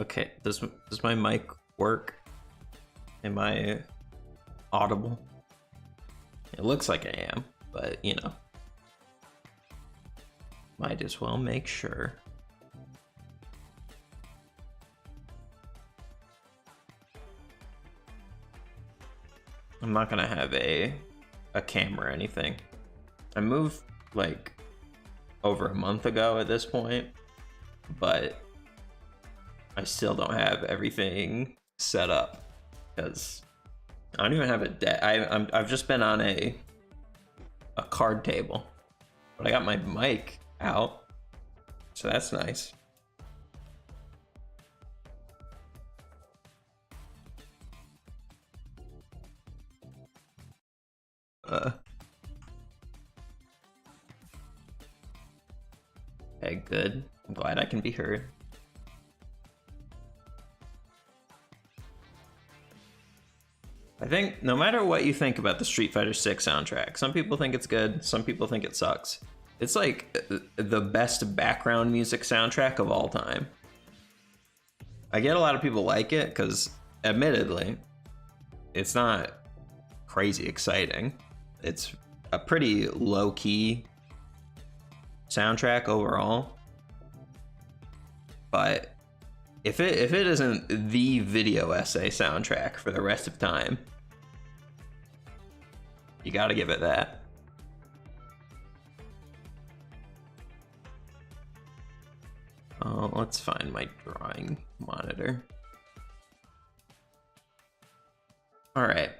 Okay, does my mic work? Am I audible? It looks like I am, but you know, might as well make sure. I'm not gonna have a camera or anything. I moved like over a month ago at this point, but I still don't have everything set up because I don't even have I've just been on a card table, but I got my mic out, so that's nice. Okay, good. I'm glad I can be heard. I think no matter what you think about the Street Fighter 6 soundtrack, some people think it's good, some people think it sucks. It's like the best background music soundtrack of all time. I get a lot of people like it because, admittedly, it's not crazy exciting. It's a pretty low-key soundtrack overall. But if it isn't the video essay soundtrack for the rest of time, you gotta give it that. Let's find my drawing monitor. All right.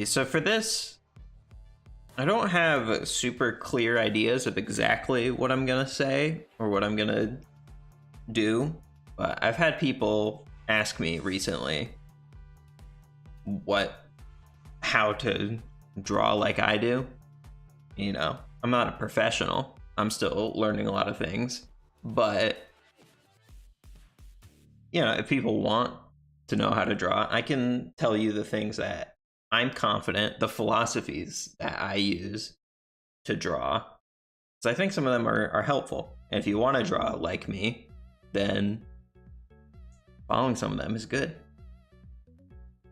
So for this, I don't have super clear ideas of exactly what I'm gonna say or what I'm gonna do, but I've had people ask me recently how to draw like I do. You know, I'm not a professional. I'm still learning a lot of things, but you know, if people want to know how to draw, I can tell you the things that I'm confident, the philosophies that I use to draw. So I think some of them are helpful. And if you want to draw like me, then following some of them is good.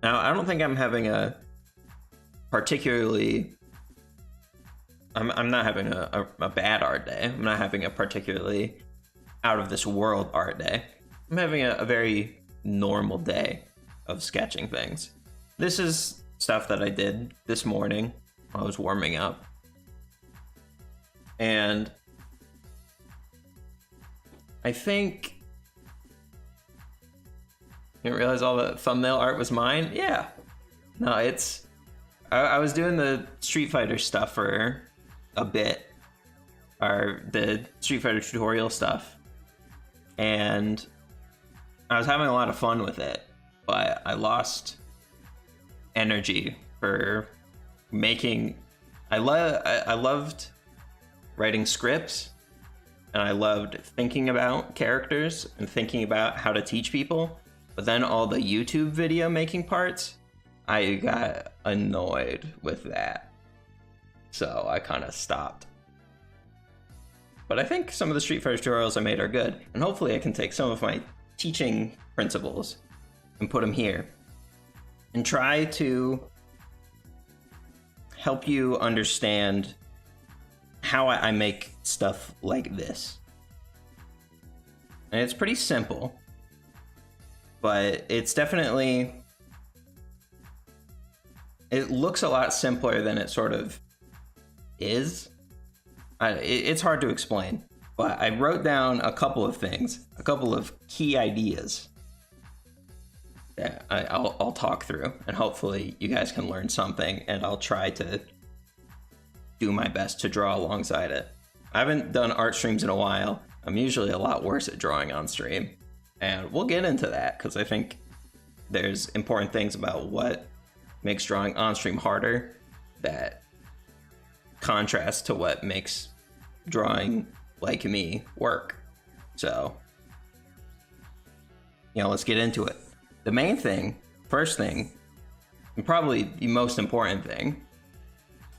Now, I don't think I'm having a particularly... I'm not having a bad art day. I'm not having a particularly out of this world art day. I'm having a very normal day of sketching things. This is stuff that I did this morning while I was warming up. And I think... You didn't realize all the thumbnail art was mine? Yeah. No, it's... I was doing the Street Fighter stuff for a bit. Or the Street Fighter tutorial stuff. And I was having a lot of fun with it. But I lost energy for making... I loved writing scripts. And I loved thinking about characters and thinking about how to teach people. But then all the YouTube video making parts, I got annoyed with that. So I kind of stopped. But I think some of the Street Fighter tutorials I made are good. And hopefully I can take some of my teaching principles and put them here. And try to help you understand how I make stuff like this. And it's pretty simple. But it's definitely... It looks a lot simpler than it sort of is. It's hard to explain. But I wrote down a couple of things, a couple of key ideas that I'll talk through. And hopefully you guys can learn something. And I'll try to do my best to draw alongside it. I haven't done art streams in a while. I'm usually a lot worse at drawing on stream. And we'll get into that, because I think there's important things about what makes drawing on stream harder that contrast to what makes drawing like me work. So, you know, let's get into it. The main thing first thing, and probably the most important thing,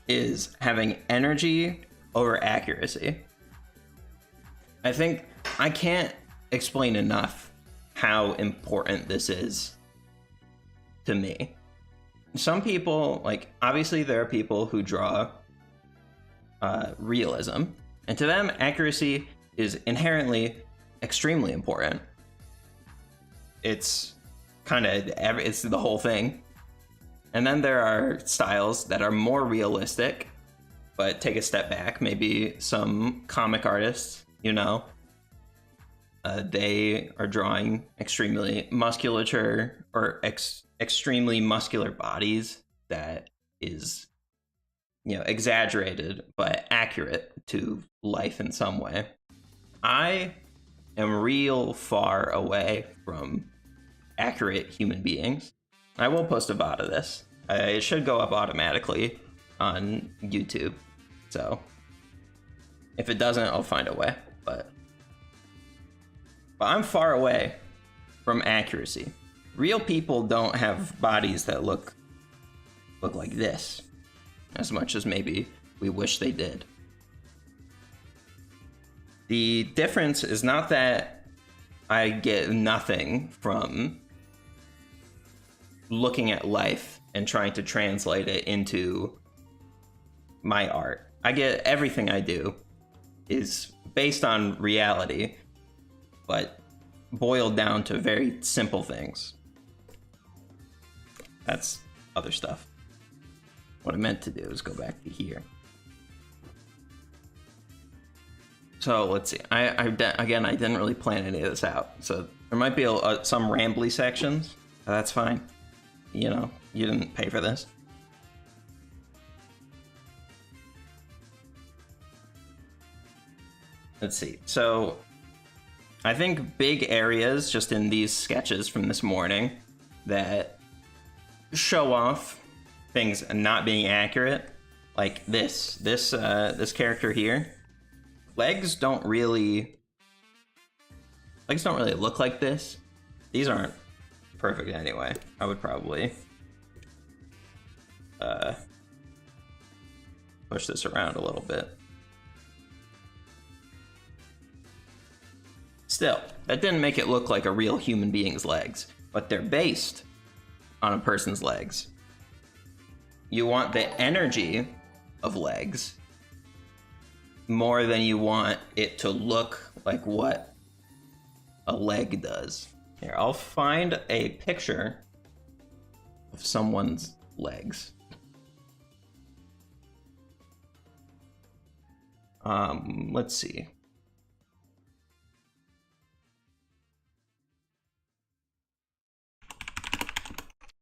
is having energy over accuracy. I think I can't explain enough how important this is to me. Some people, like, obviously there are people who draw realism, and to them, accuracy is inherently extremely important. It's kind of, it's the whole thing. And then there are styles that are more realistic, but take a step back. Maybe some comic artists, you know, they are drawing extremely musculature or extremely muscular bodies that is, you know, exaggerated but accurate to life in some way. I am real far away from accurate human beings. I will post a VOD of this. It should go up automatically on YouTube. So if it doesn't, I'll find a way. But I'm far away from accuracy. Real people don't have bodies that look like this as much as maybe we wish they did. The difference is not that I get nothing from looking at life and trying to translate it into my art. I get everything I do is based on reality, but boiled down to very simple things. That's other stuff. What I meant to do is go back to here. So let's see. Again, I didn't really plan any of this out, so there might be some rambly sections. That's fine. You know, you didn't pay for this. Let's see. So I think big areas just in these sketches from this morning that show off things not being accurate, like this character here. Legs don't really look like this. These aren't perfect anyway. I would probably push this around a little bit. Still, that didn't make it look like a real human being's legs, but they're based on a person's legs. You want the energy of legs more than you want it to look like what a leg does. Here, I'll find a picture of someone's legs. Let's see.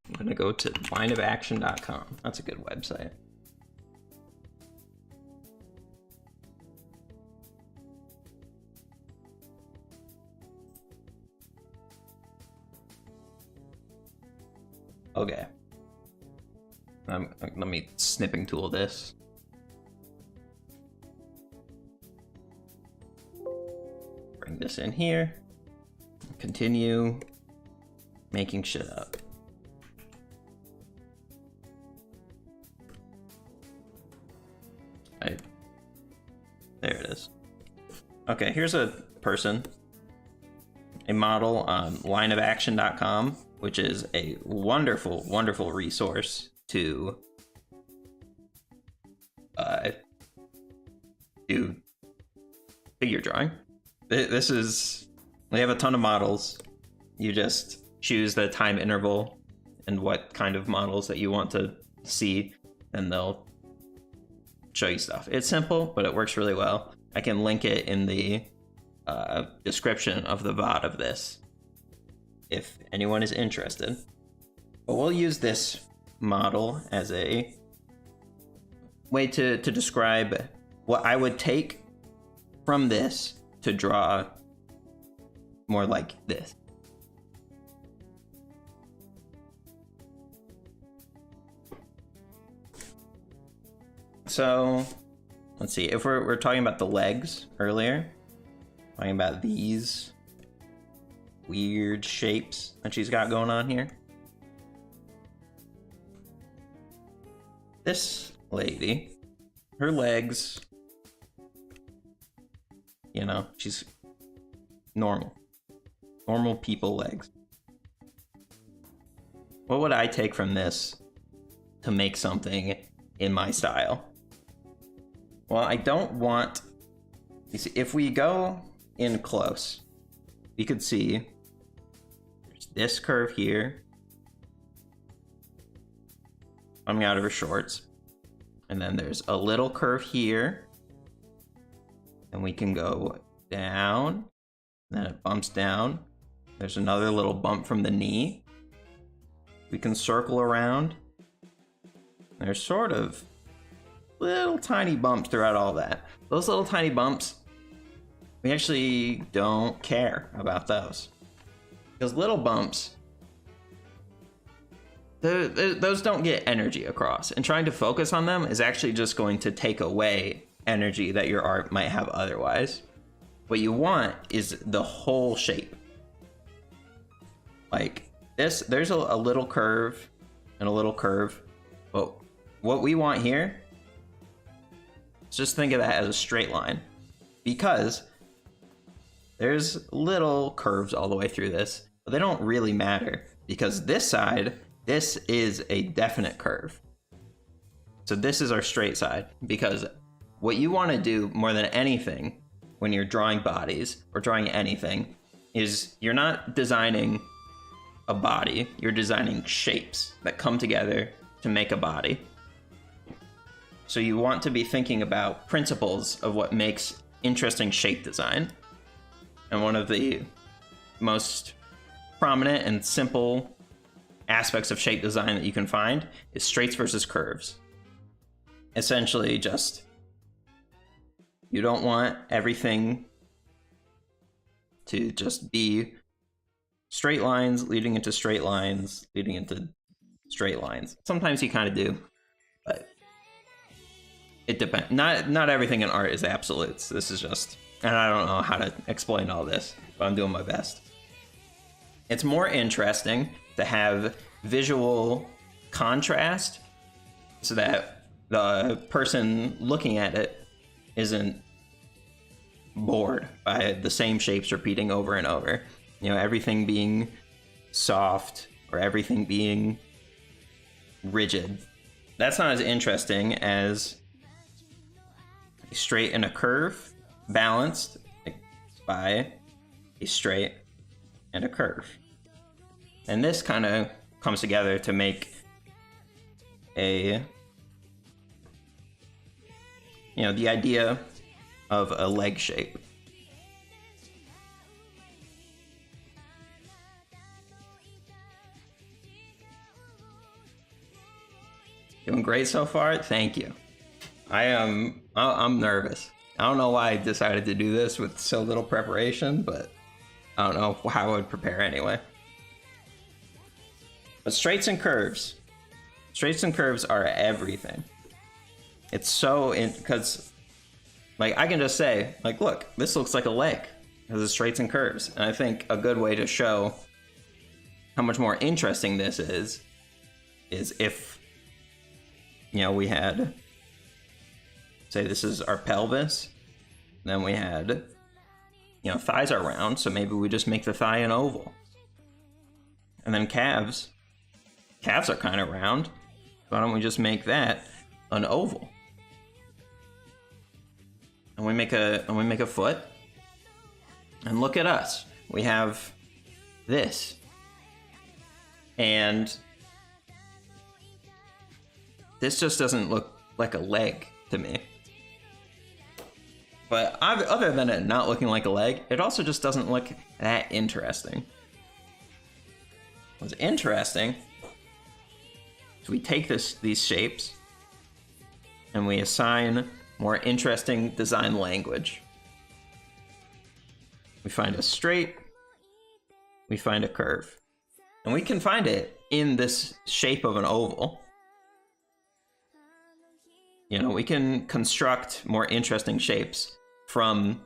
I'm gonna go to lineofaction.com. That's a good website. Okay. Let me snipping tool this. Bring this in here. Continue making shit up. There it is. Okay, here's a person, a model on lineofaction.com, which is a wonderful, wonderful resource to do figure drawing. This is, they have a ton of models. You just choose the time interval and what kind of models that you want to see, and they'll show you stuff. It's simple, but it works really well. I can link it in the description of the VOD of this if anyone is interested. But we'll use this model as a way to describe what I would take from this to draw more like this. So let's see, if we're talking about the legs earlier, talking about these weird shapes that she's got going on here. this lady, her legs, you know, she's normal people legs. What would I take from this to make something in my style? Well, I don't want, you see, if we go in close, you could see there's this curve here coming out of her shorts. And then there's a little curve here. And we can go down, then it bumps down. There's another little bump from the knee. We can circle around. There's sort of little tiny bumps throughout all that. Those little tiny bumps, we actually don't care about those. Because little bumps, those don't get energy across. And trying to focus on them is actually just going to take away energy that your art might have otherwise. What you want is the whole shape. Like this, there's a little curve and a little curve. But what we want here, just think of that as a straight line, because there's little curves all the way through this, but they don't really matter because this side, this is a definite curve. So this is our straight side, because what you want to do more than anything when you're drawing bodies or drawing anything is you're not designing a body, you're designing shapes that come together to make a body. So you want to be thinking about principles of what makes interesting shape design. And one of the most prominent and simple aspects of shape design that you can find is straights versus curves. Essentially just, you don't want everything to just be straight lines leading into straight lines, leading into straight lines. Sometimes you kind of do, but it depends. Not everything in art is absolutes. This is just, and I don't know how to explain all this, but I'm doing my best. It's more interesting to have visual contrast so that the person looking at it isn't bored by the same shapes repeating over and over. You know, everything being soft or everything being rigid. That's not as interesting as a straight and a curve balanced by a straight and a curve. And this kind of comes together to make a, you know, the idea of a leg shape. Doing great so far? Thank you. I'm nervous. I don't know why I decided to do this with so little preparation, but I don't know how I would prepare anyway. But straights and curves are everything. It's so because like I can just say like, look, this looks like a leg because of straights and curves. And I think a good way to show how much more interesting this is if, you know, we had, say this is our pelvis, then we had, you know, thighs are round, so maybe we just make the thigh an oval. And then calves are kind of round, why don't we just make that an oval? And we make a foot, and look at us, we have this, and this just doesn't look like a leg to me. But other than it not looking like a leg, it also just doesn't look that interesting. What's interesting is we take these shapes and we assign more interesting design language. We find a straight, we find a curve. And we can find it in this shape of an oval. You know, we can construct more interesting shapes from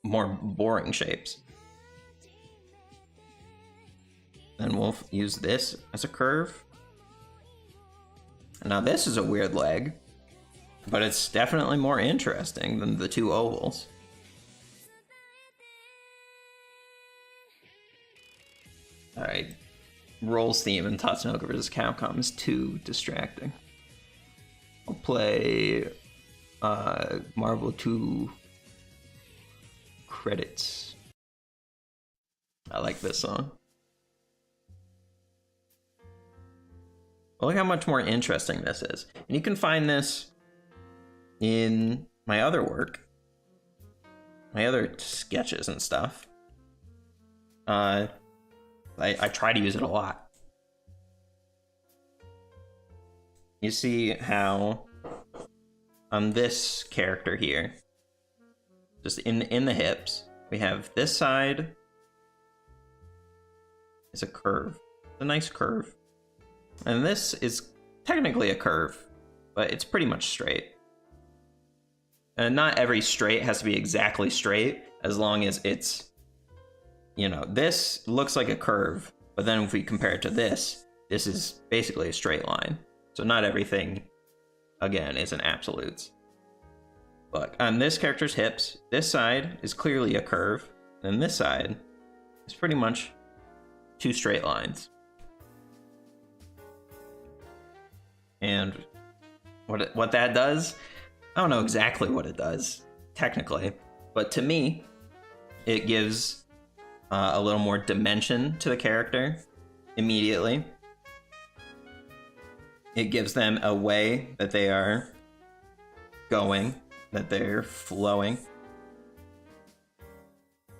more boring shapes. Then we'll use this as a curve. Now this is a weird leg, but it's definitely more interesting than the two ovals. Alright, Roll's theme in Tatsunoko vs. Capcom is too distracting. I'll play Marvel 2 credits. I like this song. Well, look how much more interesting this is. And you can find this in my other work, my other sketches and stuff. I try to use it a lot. You see how on this character here, just in the hips, we have this side is a curve. It's a nice curve. And this is technically a curve, but it's pretty much straight. And not every straight has to be exactly straight, as long as it's, you know, this looks like a curve, but then if we compare it to this is basically a straight line. So not everything, again, is an absolutes. Look, on this character's hips, this side is clearly a curve, and this side is pretty much two straight lines. And what that does, I don't know exactly what it does, technically, but to me, it gives a little more dimension to the character immediately. It gives them a way that they are going, that they're flowing.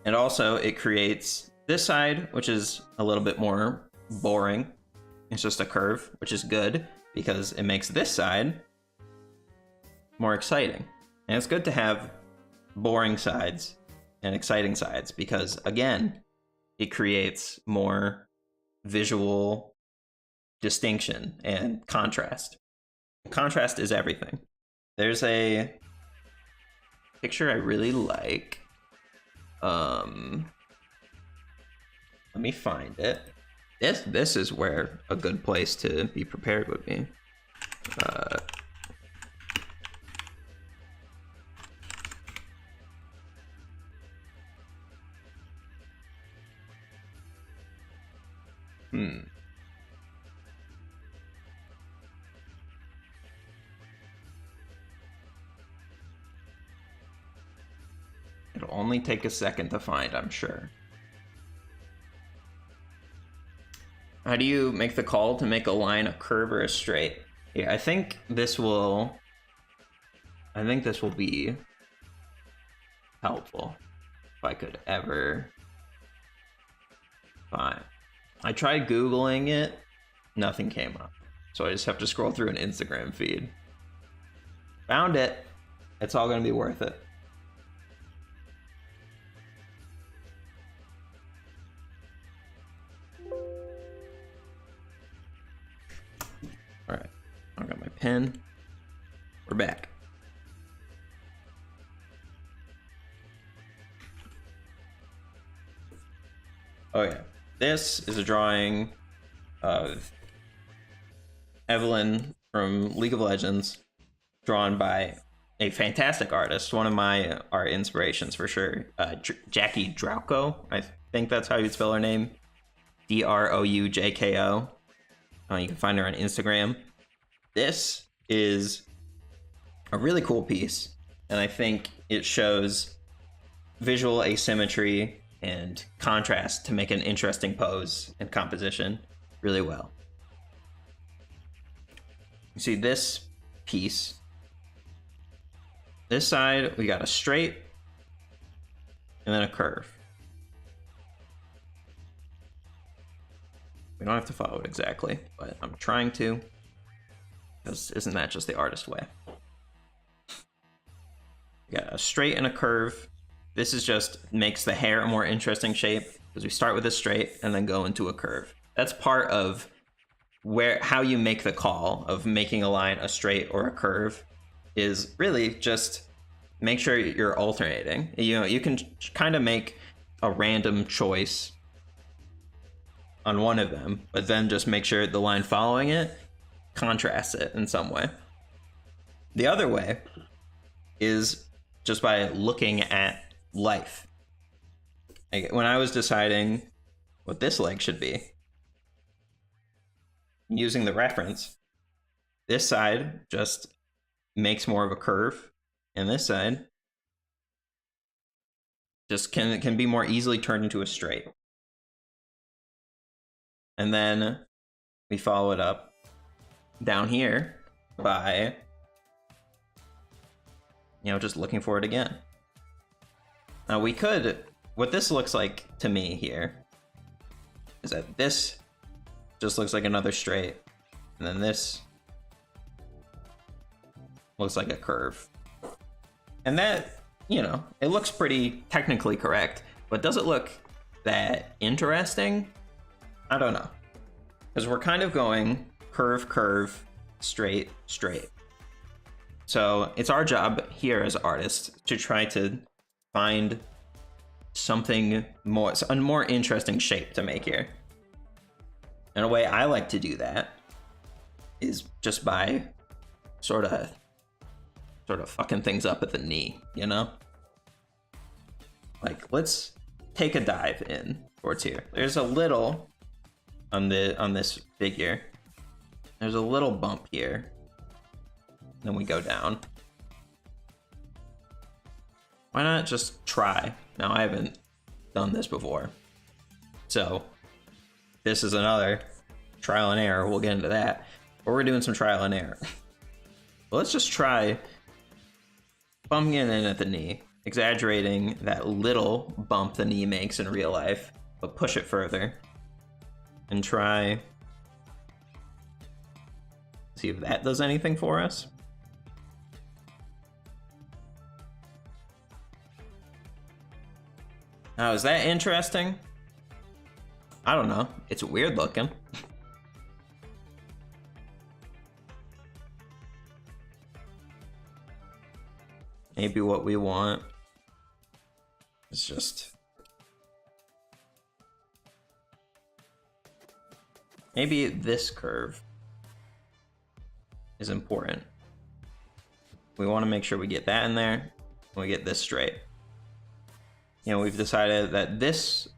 And also, it creates this side, which is a little bit more boring. It's just a curve, which is good, because it makes this side more exciting. And it's good to have boring sides and exciting sides, because again, it creates more visual distinction and contrast. Contrast is everything. There's a picture I really like. Let me find it. This is where a good place to be prepared would be. It'll only take a second to find, I'm sure. How do you make the call to make a line a curve or a straight? Yeah, I think this will be helpful if I could ever find. I tried Googling it, nothing came up. So I just have to scroll through an Instagram feed. Found it. It's all gonna be worth it. All right, I got my pen. We're back. Oh yeah, this is a drawing of Evelyn from League of Legends, drawn by a fantastic artist, one of my art inspirations for sure, Jackie Droujko. I think that's how you spell her name, Droujko. You can find her on Instagram. This is a really cool piece, and I think it shows visual asymmetry and contrast to make an interesting pose and composition really well. You see this piece. This side, we got a straight and then a curve. We don't have to follow it exactly, but I'm trying to, because isn't that just the artist way? We got a straight and a curve. This is just makes the hair a more interesting shape, because we start with a straight and then go into a curve. That's part of how you make the call of making a line a straight or a curve, is really just make sure you're alternating. You know, you can kind of make a random choice on one of them, but then just make sure the line following it contrast it in some way. The other way is just by looking at life. Like when I was deciding what this leg should be, using the reference, this side just makes more of a curve, and this side just can be more easily turned into a straight. And then we follow it up down here by, just looking for it again. Now we could, what this looks like to me here is that this just looks like another straight, and then this looks like a curve. And that, it looks pretty technically correct, but does it look that interesting? I don't know. Because we're kind of going curve, curve, straight, straight. So it's our job here as artists to try to find something more, a more interesting shape to make here. And a way I like to do that is just by sort of fucking things up at the knee, Like, let's take a dive in towards here. There's a little on this figure. There's a little bump here. Then we go down. Why not just try? Now, I haven't done this before. So, this is another trial and error. We'll get into that. But we're doing some trial and error. But let's just try bumping it in at the knee, exaggerating that little bump the knee makes in real life, but push it further. And try see if that does anything for us. Now, is that interesting? I don't know. It's weird looking. Maybe what we want is just... maybe this curve is important. We want to make sure we get that in there, and we get this straight. We've decided that this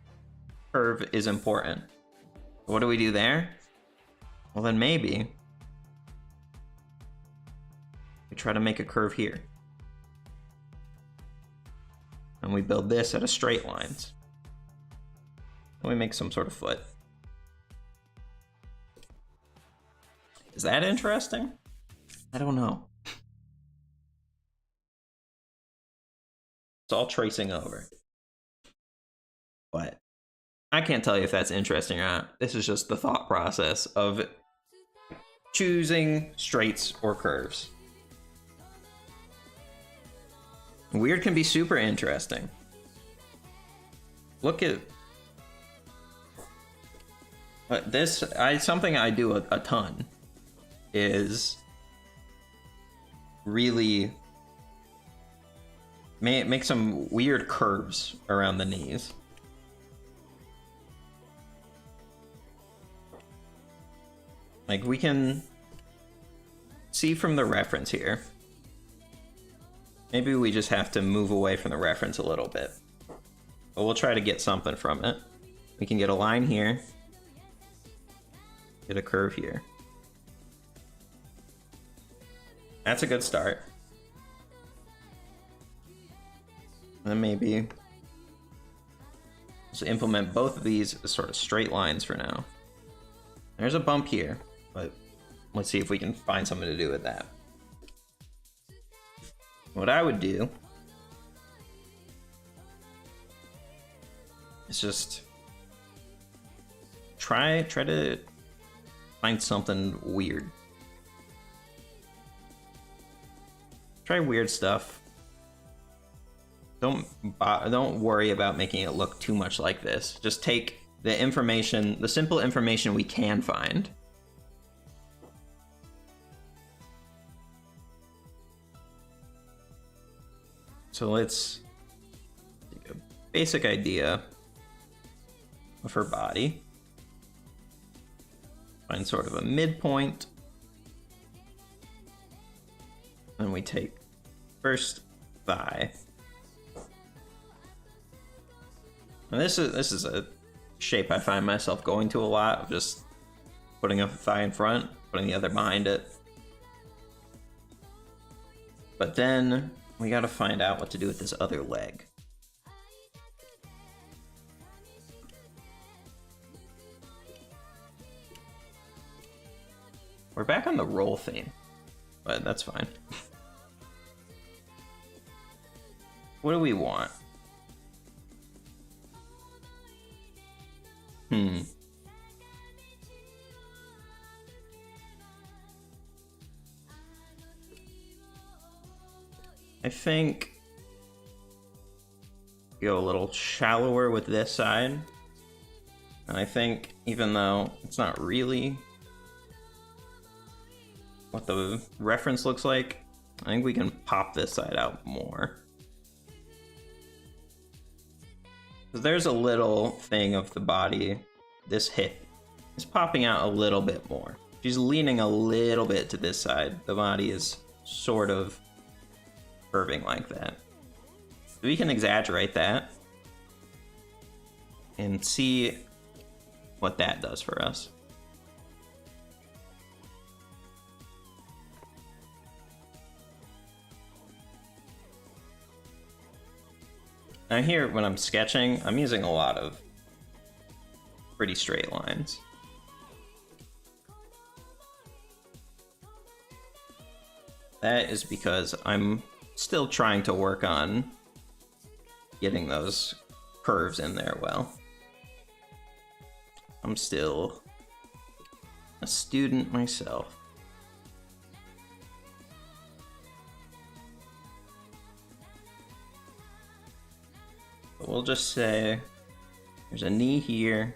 curve is important. What do we do there? Well, then maybe we try to make a curve here. And we build this out of straight lines. And we make some sort of foot. Is that interesting? I don't know. It's all tracing over. But I can't tell you if that's interesting or not. This is just the thought process of choosing straights or curves. Weird can be super interesting. Look at this. Something I do a ton is really make some weird curves around the knees. Like, we can see from the reference here. Maybe we just have to move away from the reference a little bit. But we'll try to get something from it. We can get a line here. Get a curve here. That's a good start. And then maybe just implement both of these as sort of straight lines for now. There's a bump here, but let's see if we can find something to do with that. What I would do is just try to find something weird. Try weird stuff. Don't worry about making it look too much like this. Just take the information, the simple information we can find. So let's take a basic idea of her body. Find sort of a midpoint. And we take first thigh. And this is a shape I find myself going to a lot, of just putting a thigh in front, putting the other behind it. But then we gotta find out what to do with this other leg. We're back on the roll theme, but that's fine. What do we want? I think go a little shallower with this side. And I think even though it's not really what the reference looks like, I think we can pop this side out more. Because there's a little thing of the body, this hip is popping out a little bit more. She's leaning a little bit to this side. The body is sort of curving like that. We can exaggerate that and see what that does for us. Now here, when I'm sketching, I'm using a lot of pretty straight lines. That is because I'm still trying to work on getting those curves in there well. I'm still a student myself. But we'll just say there's a knee here.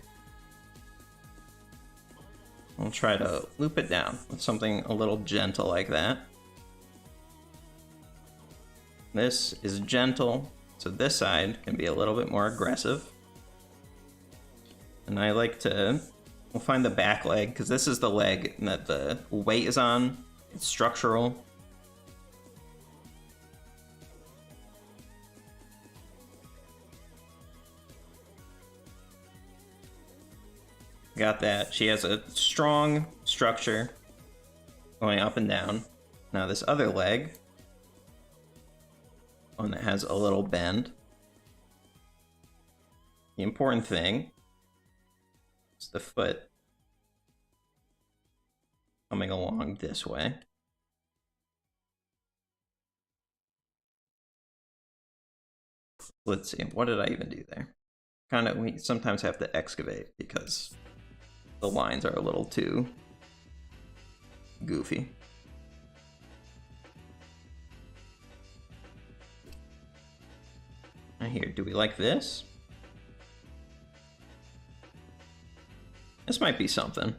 We'll try to loop it down with something a little gentle like that. This is gentle, so this side can be a little bit more aggressive. And I like to, we'll find the back leg, because this is the leg that the weight is on. It's structural. Got that. She has a strong structure going up and down. Now this other leg, one that has a little bend. The important thing is the foot coming along this way. Let's see, what did I even do there? We sometimes have to excavate because the lines are a little too goofy. And here, do we like this? This might be something.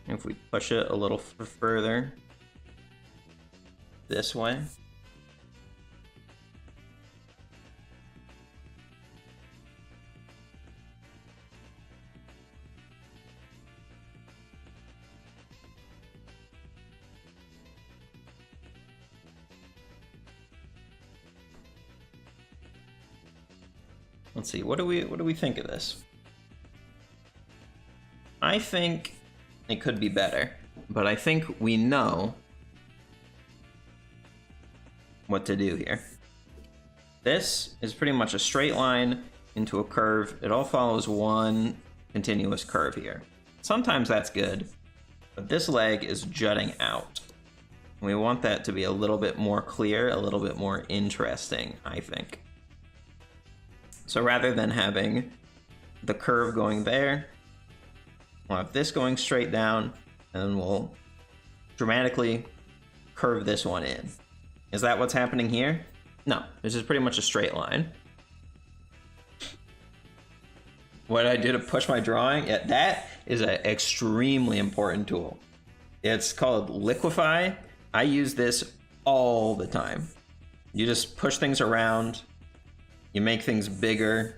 If we push it a little further this way. Let's see, what do we think of this? I think it could be better, but I think we know what to do here. This is pretty much a straight line into a curve. It all follows one continuous curve here. Sometimes that's good, but this leg is jutting out. We want that to be a little bit more clear, a little bit more interesting, I think. So rather than having the curve going there, we'll have this going straight down, and we'll dramatically curve this one in. Is that what's happening here? No, this is pretty much a straight line. What I do to push my drawing, yeah, that is an extremely important tool. It's called Liquify. I use this all the time. You just push things around. You make things bigger,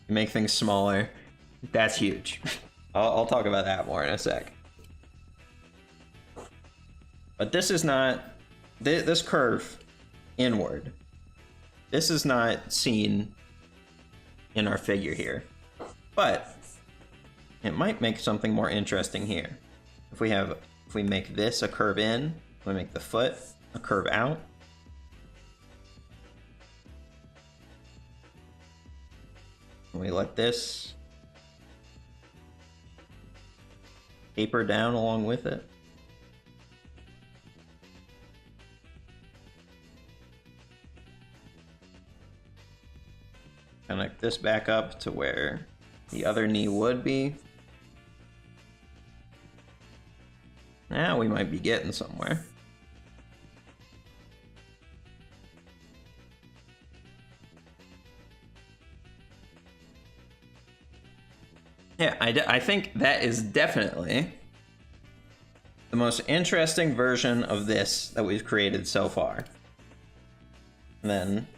you make things smaller. That's huge. I'll talk about that more in a sec. But this is not, this curve inward, this is not seen in our figure here. But it might make something more interesting here. If we make this a curve in, if we make the foot a curve out, and we let this taper down along with it. Connect this back up to where the other knee would be. Now we might be getting somewhere. Yeah, I think that is definitely the most interesting version of this that we've created so far. And then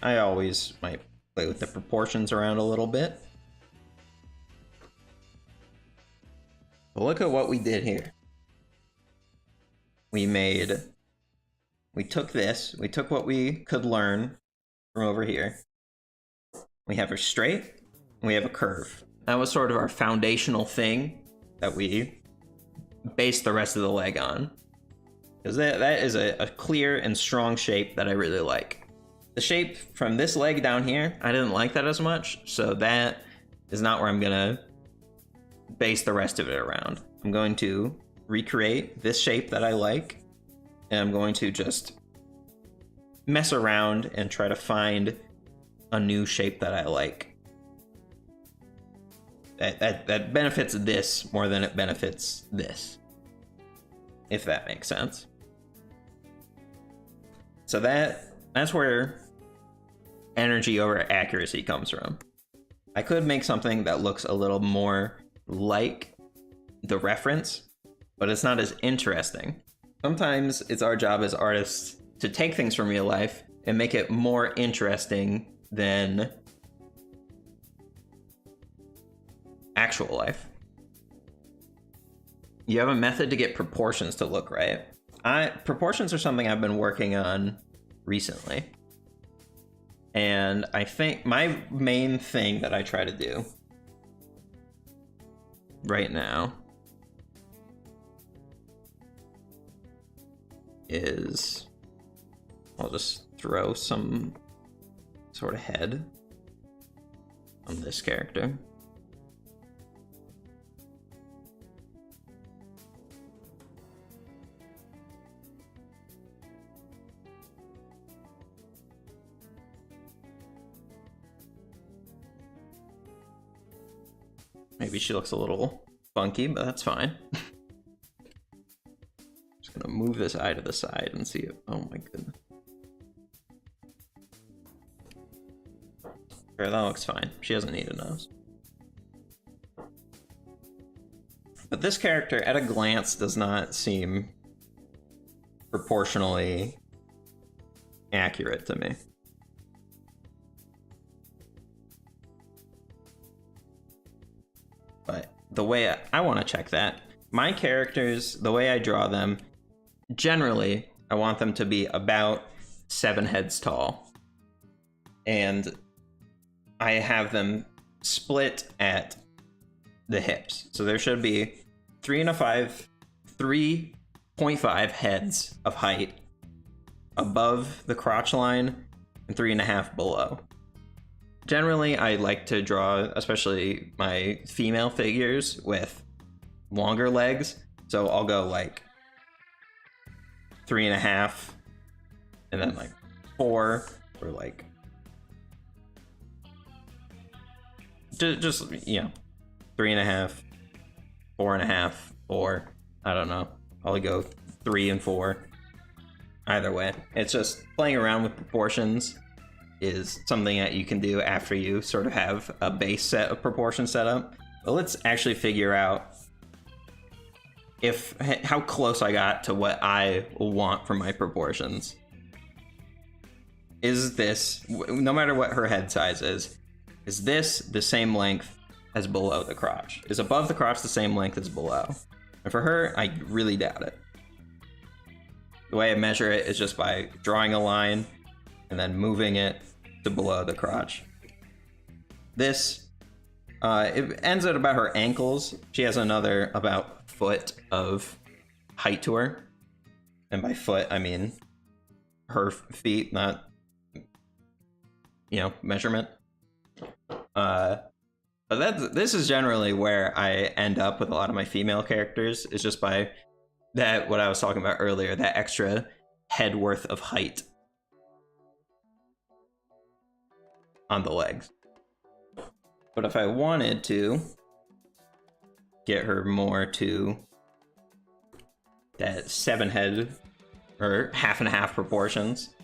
I always might play with the proportions around a little bit. But look at what we did here. We took this, we took what we could learn from over here. We have a straight, and we have a curve. That was sort of our foundational thing that we based the rest of the leg on. Because that is a clear and strong shape that I really like. The shape from this leg down here, I didn't like that as much, so that is not where I'm gonna base the rest of it around. I'm going to recreate this shape that I like, and I'm going to just mess around and try to find a new shape that I like. That benefits this more than it benefits this, if that makes sense. So that's where energy over accuracy comes from. I could make something that looks a little more like the reference, but it's not as interesting. Sometimes it's our job as artists to take things from real life and make it more interesting than actual life. You have a method to get proportions to look right. Proportions are something I've been working on recently. And I think my main thing that I try to do right now is I'll just throw some sort of head on this character. Maybe she looks a little funky, but that's fine. Just gonna move this eye to the side and see it. Oh my goodness. Sure, that looks fine. She doesn't need a nose. But this character, at a glance, does not seem proportionally accurate to me. But the way I want to check that, my characters, the way I draw them, generally, I want them to be about 7 heads tall. And I have them split at the hips. So there should be 3.5 heads of height above the crotch line and 3.5 below. Generally, I like to draw, especially my female figures, with longer legs. So I'll go like 3.5 and then like 4 or like just you know, 3.5, 4.5, 4. I don't know. I'll go 3 and 4. Either way, it's just playing around with proportions is something that you can do after you sort of have a base set of proportions set up. But let's actually figure out how close I got to what I want for my proportions. Is this, no matter what her head size is this the same length as below the crotch? Is above the crotch the same length as below? And for her, I really doubt it. The way I measure it is just by drawing a line and then moving it to below the crotch. This, it ends at about her ankles. She has another about foot of height to her. And by foot, I mean her feet, not, measurement. But this is generally where I end up with a lot of my female characters, is just by that, what I was talking about earlier, that extra head worth of height on the legs. But if I wanted to get her more to that 7 head or half and half proportions,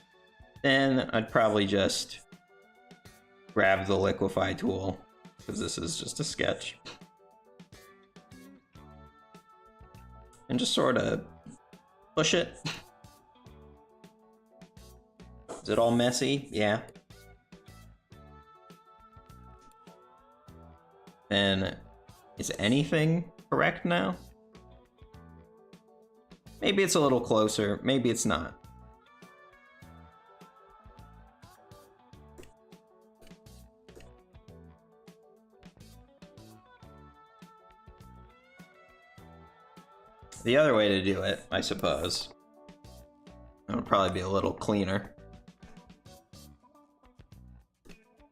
then I'd probably just grab the liquefy tool, because this is just a sketch, and just sort of push it. Is it all messy? Yeah. And is anything correct now? Maybe it's a little closer, maybe it's not. The other way to do it, I suppose, it would probably be a little cleaner.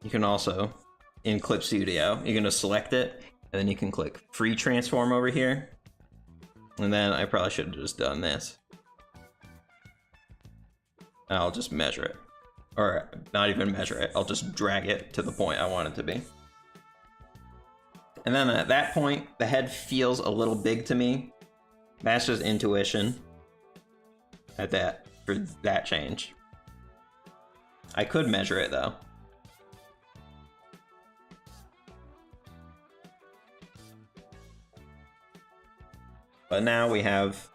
You can also, in Clip Studio, you can just select it, and then you can click Free Transform over here. And then I probably should have just done this. I'll just measure it. Or not even measure it, I'll just drag it to the point I want it to be. And then at that point, the head feels a little big to me. That's just intuition at that, for that change. I could measure it though. But now we have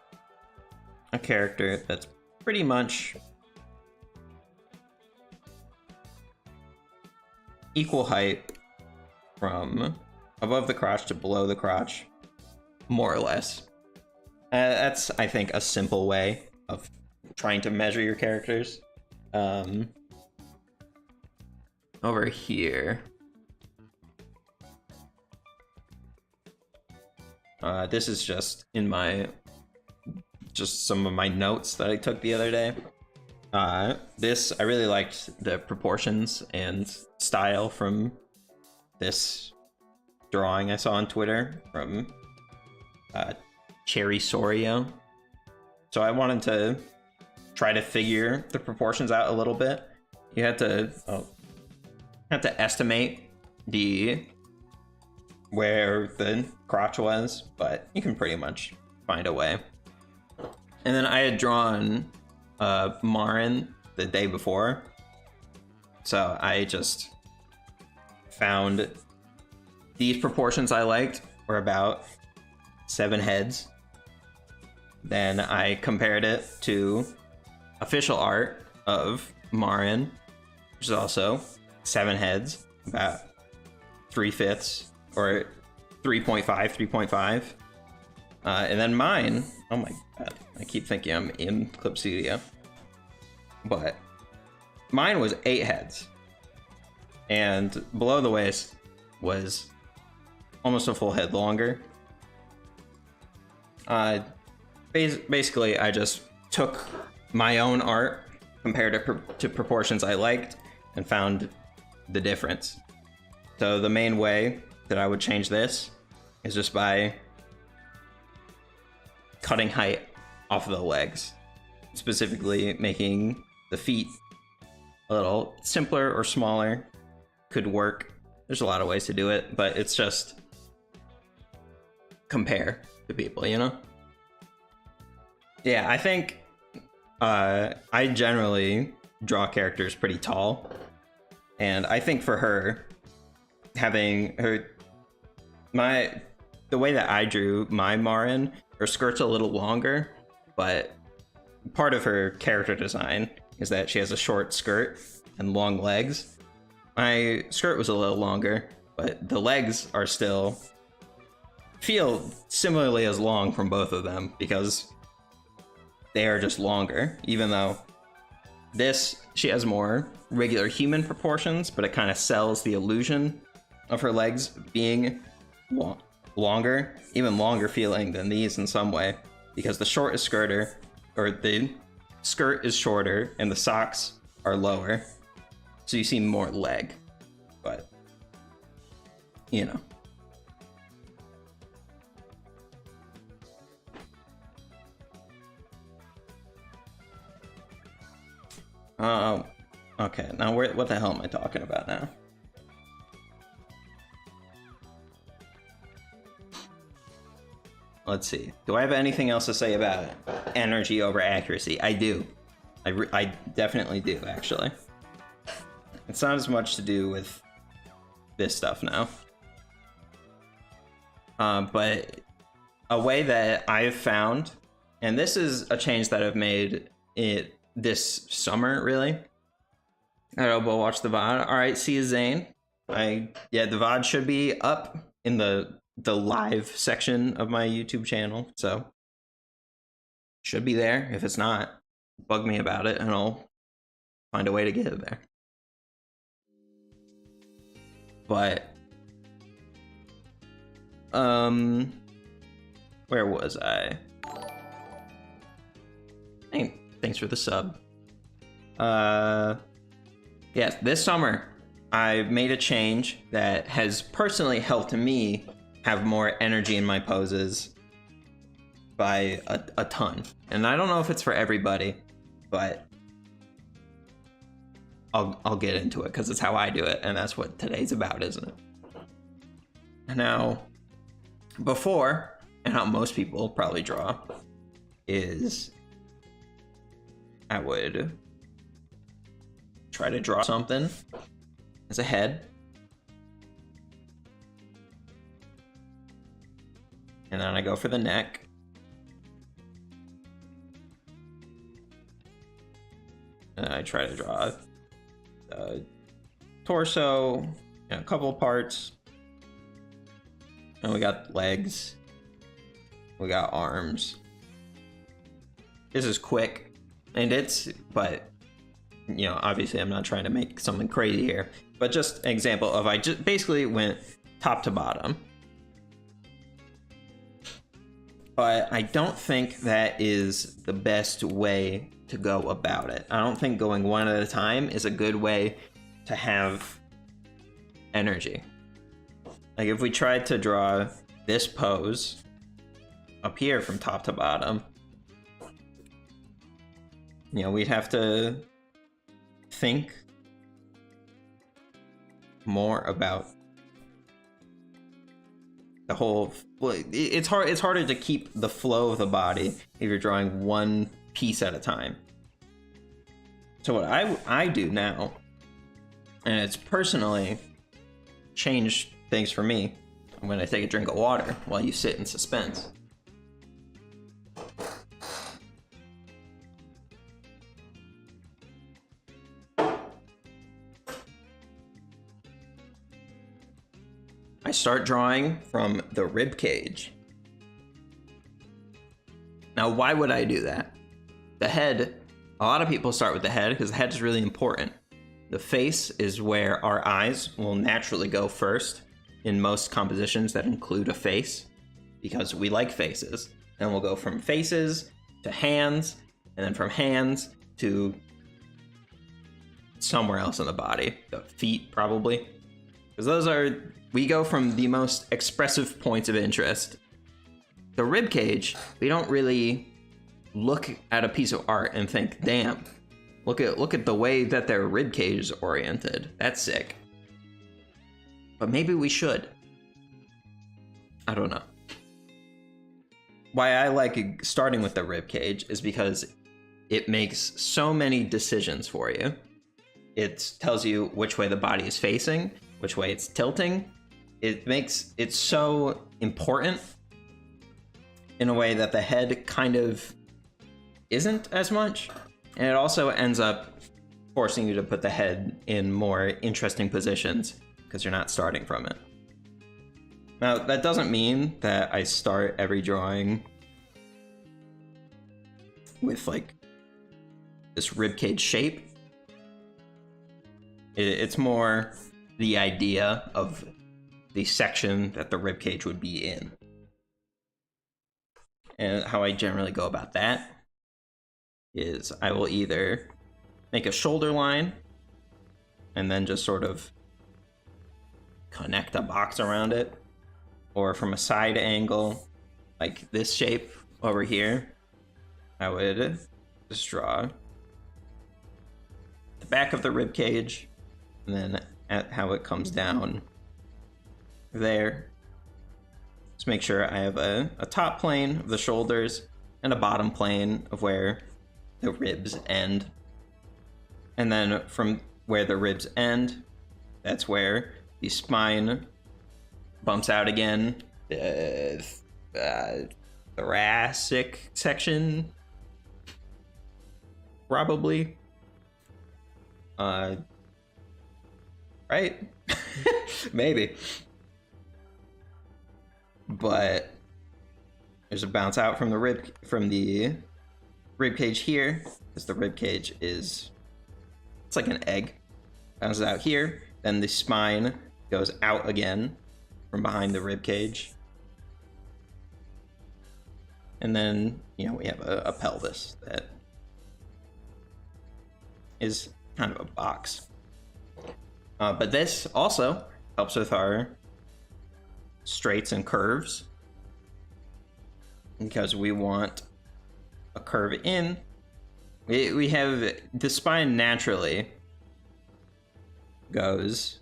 a character that's pretty much equal height from above the crotch to below the crotch, more or less. That's, I think, a simple way of trying to measure your characters. Over here. This is just in some of my notes that I took the other day. I really liked the proportions and style from this drawing I saw on Twitter from Cherry Sorio. So I wanted to try to figure the proportions out a little bit. You had to estimate where the crotch was, but you can pretty much find a way. And then I had drawn Marin the day before, so I just found these proportions I liked were about 7 heads. Then I compared it to official art of Marin, which is also 7 heads, about 3/5 or 3.5. And then mine, oh my god, I keep thinking I'm in Clip Studio, but mine was 8 heads, and below the waist was almost a full head longer. Basically, I just took my own art, compared it to proportions I liked, and found the difference. So the main way that I would change this is just by cutting height off of the legs, specifically making the feet a little simpler or smaller. Could work. There's a lot of ways to do it, but it's just compare to people, you know? Yeah, I think I generally draw characters pretty tall, and I think for her, having her the way that I drew my Marin, her skirt's a little longer, but part of her character design is that she has a short skirt and long legs. My skirt was a little longer, but the legs are still feel similarly as long from both of them, because they are just longer, even though she has more regular human proportions, but it kind of sells the illusion of her legs being longer, even longer feeling than these in some way, because the skirt is shorter and the socks are lower, so you see more leg, but you know. Okay, now what the hell am I talking about now? Let's see. Do I have anything else to say about energy over accuracy? I do. I definitely do, actually. It's not as much to do with this stuff now. But a way that I've found, and this is a change that I've made this summer, really. All right, we'll watch the VOD. All right, see you, Zane. The VOD should be up in the live section of my YouTube channel, so should be there. If it's not, bug me about it and I'll find a way to get it there. But where was I? Hey, thanks for the sub. Yes, this summer I made a change that has personally helped me have more energy in my poses by a ton. And I don't know if it's for everybody, but I'll get into it because it's how I do it, and that's what today's about, isn't it? Now, before, and how most people probably draw, is I would try to draw something as a head, and then I go for the neck, and I try to draw the torso, a couple of parts, and we got legs, we got arms. This is quick, and but you know, obviously I'm not trying to make something crazy here, but just an example of I just basically went top to bottom. But I don't think that is the best way to go about it. I don't think going one at a time is a good way to have energy. Like if we tried to draw this pose up here from top to bottom, you know, we'd have to think more about the whole. Well, it's harder to keep the flow of the body if you're drawing one piece at a time. So what I do now, and it's personally changed things for me, I'm gonna take a drink of water while you sit in suspense. I start drawing from the rib cage. Now, why would I do that? The head, a lot of people start with the head because the head is really important. The face is where our eyes will naturally go first in most compositions that include a face, because we like faces. And we'll go from faces to hands, and then from hands to somewhere else in the body. The feet, probably. Because we go from the most expressive points of interest. The rib cage, we don't really look at a piece of art and think, damn, look at the way that their rib cage is oriented. That's sick. But maybe we should. I don't know. Why I like starting with the rib cage is because it makes so many decisions for you. It tells you which way the body is facing, which way it's tilting. It makes it so important in a way that the head kind of isn't as much. And it also ends up forcing you to put the head in more interesting positions because you're not starting from it. Now, that doesn't mean that I start every drawing with like this rib cage shape. It's more the idea of the section that the rib cage would be in. And how I generally go about that is I will either make a shoulder line and then just sort of connect a box around it, or from a side angle, like this shape over here, I would just draw the back of the rib cage, and then at how it comes down there. Just make sure I have a top plane of the shoulders and a bottom plane of where the ribs end. And then from where the ribs end, that's where the spine bumps out again. Thoracic section, probably. Right? Maybe. But there's a bounce out from the rib cage here, because the rib cage is, it's like an egg. Bounces out here, then the spine goes out again from behind the rib cage. And then, you know, we have a pelvis that is kind of a box. But this also helps with our straights and curves, because we want a curve in. We have the spine naturally goes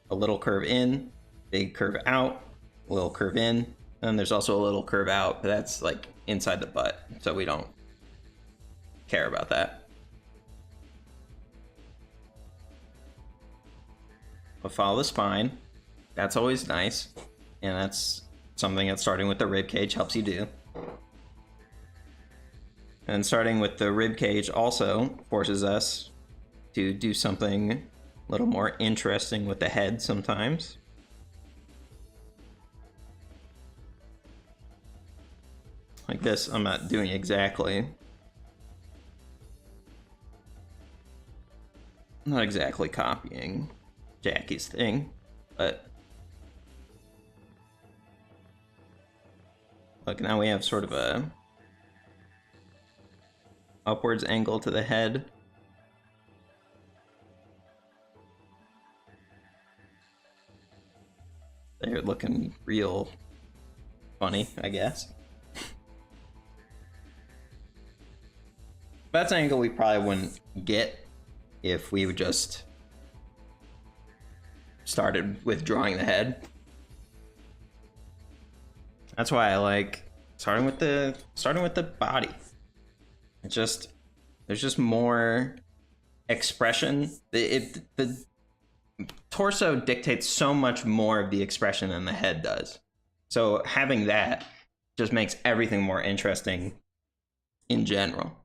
a little curve in, big curve out, a little curve in, and there's also a little curve out, but that's like inside the butt, so we don't care about that. But follow the spine. That's always nice, and that's something that starting with the rib cage helps you do. And starting with the rib cage also forces us to do something a little more interesting with the head sometimes. Like this, I'm not doing exactly. I'm not exactly copying Jackie's thing, but look, now we have sort of a upwards angle to the head. They're looking real funny, I guess. That's an angle we probably wouldn't get if we would just started with drawing the head. That's why I like starting with the body. It's just, there's just more expression. The torso dictates so much more of the expression than the head does. So having that just makes everything more interesting in general.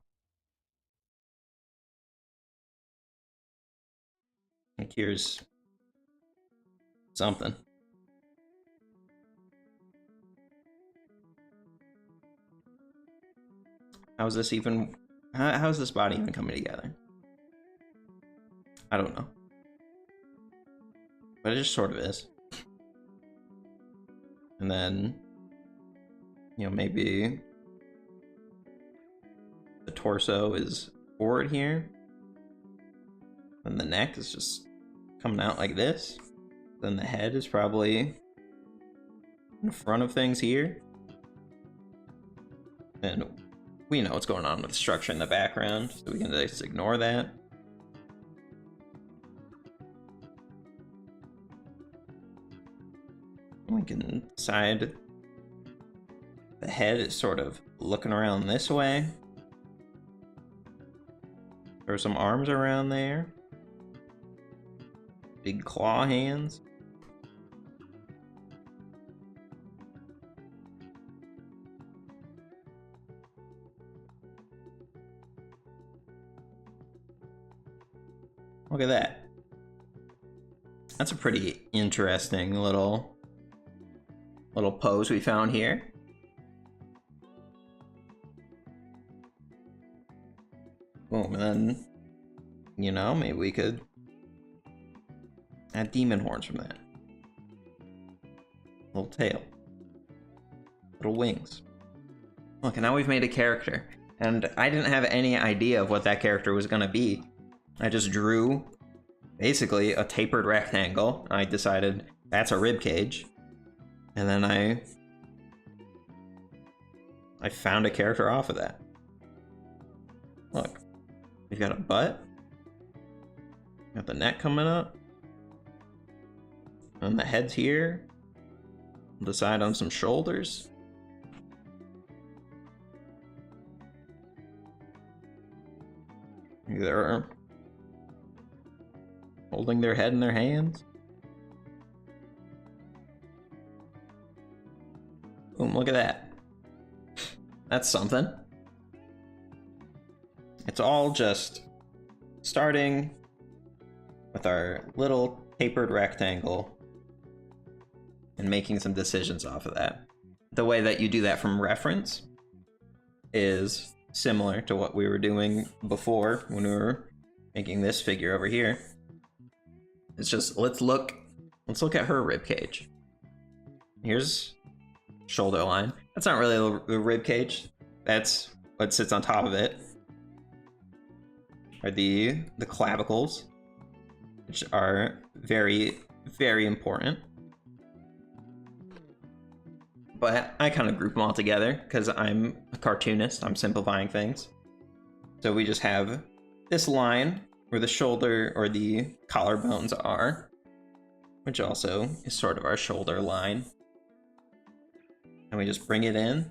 Like here's something. How is this body even coming together? I don't know. But it just sort of is. And then, you know, maybe the torso is forward here. And the neck is just coming out like this. Then the head is probably in front of things here. And we know what's going on with the structure in the background, so we can just ignore that. We can decide the head is sort of looking around this way. Throw some arms around there. Big claw hands. Look at that. That's a pretty interesting little pose we found here. Boom, and then, you know, maybe we could add demon horns from that. Little tail. Little wings. Look, and now we've made a character. And I didn't have any idea of what that character was gonna be. I just drew, basically, a tapered rectangle. I decided that's a rib cage. And then I found a character off of that. Look, we've got a butt. Got the neck coming up. And the head's here. We'll decide on some shoulders. They're holding their head in their hands. Boom, look at that. That's something. It's all just starting with our little tapered rectangle and making some decisions off of that. The way that you do that from reference is similar to what we were doing before when we were making this figure over here. It's just, let's look at her rib cage. Here's shoulder line. That's not really the rib cage. That's what sits on top of it. Are the clavicles, which are very, very important. But I kind of group them all together because I'm a cartoonist. I'm simplifying things. So we just have this line where the shoulder or the collarbones are, which also is sort of our shoulder line. And we just bring it in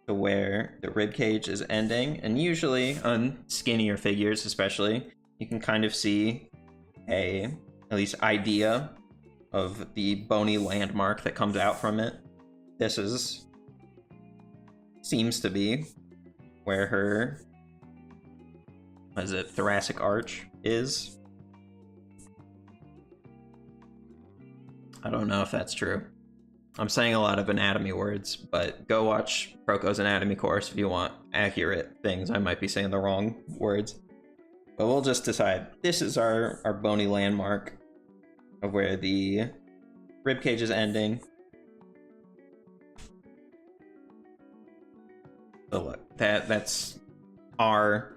to where the rib cage is ending. And usually on skinnier figures especially, you can kind of see at least idea of the bony landmark that comes out from it. This seems to be where her, what is it, thoracic arch is. I don't know if that's true. I'm saying a lot of anatomy words, but go watch Proko's anatomy course if you want accurate things. I might be saying the wrong words. But we'll just decide this is our bony landmark of where the ribcage is ending. So look, that's our,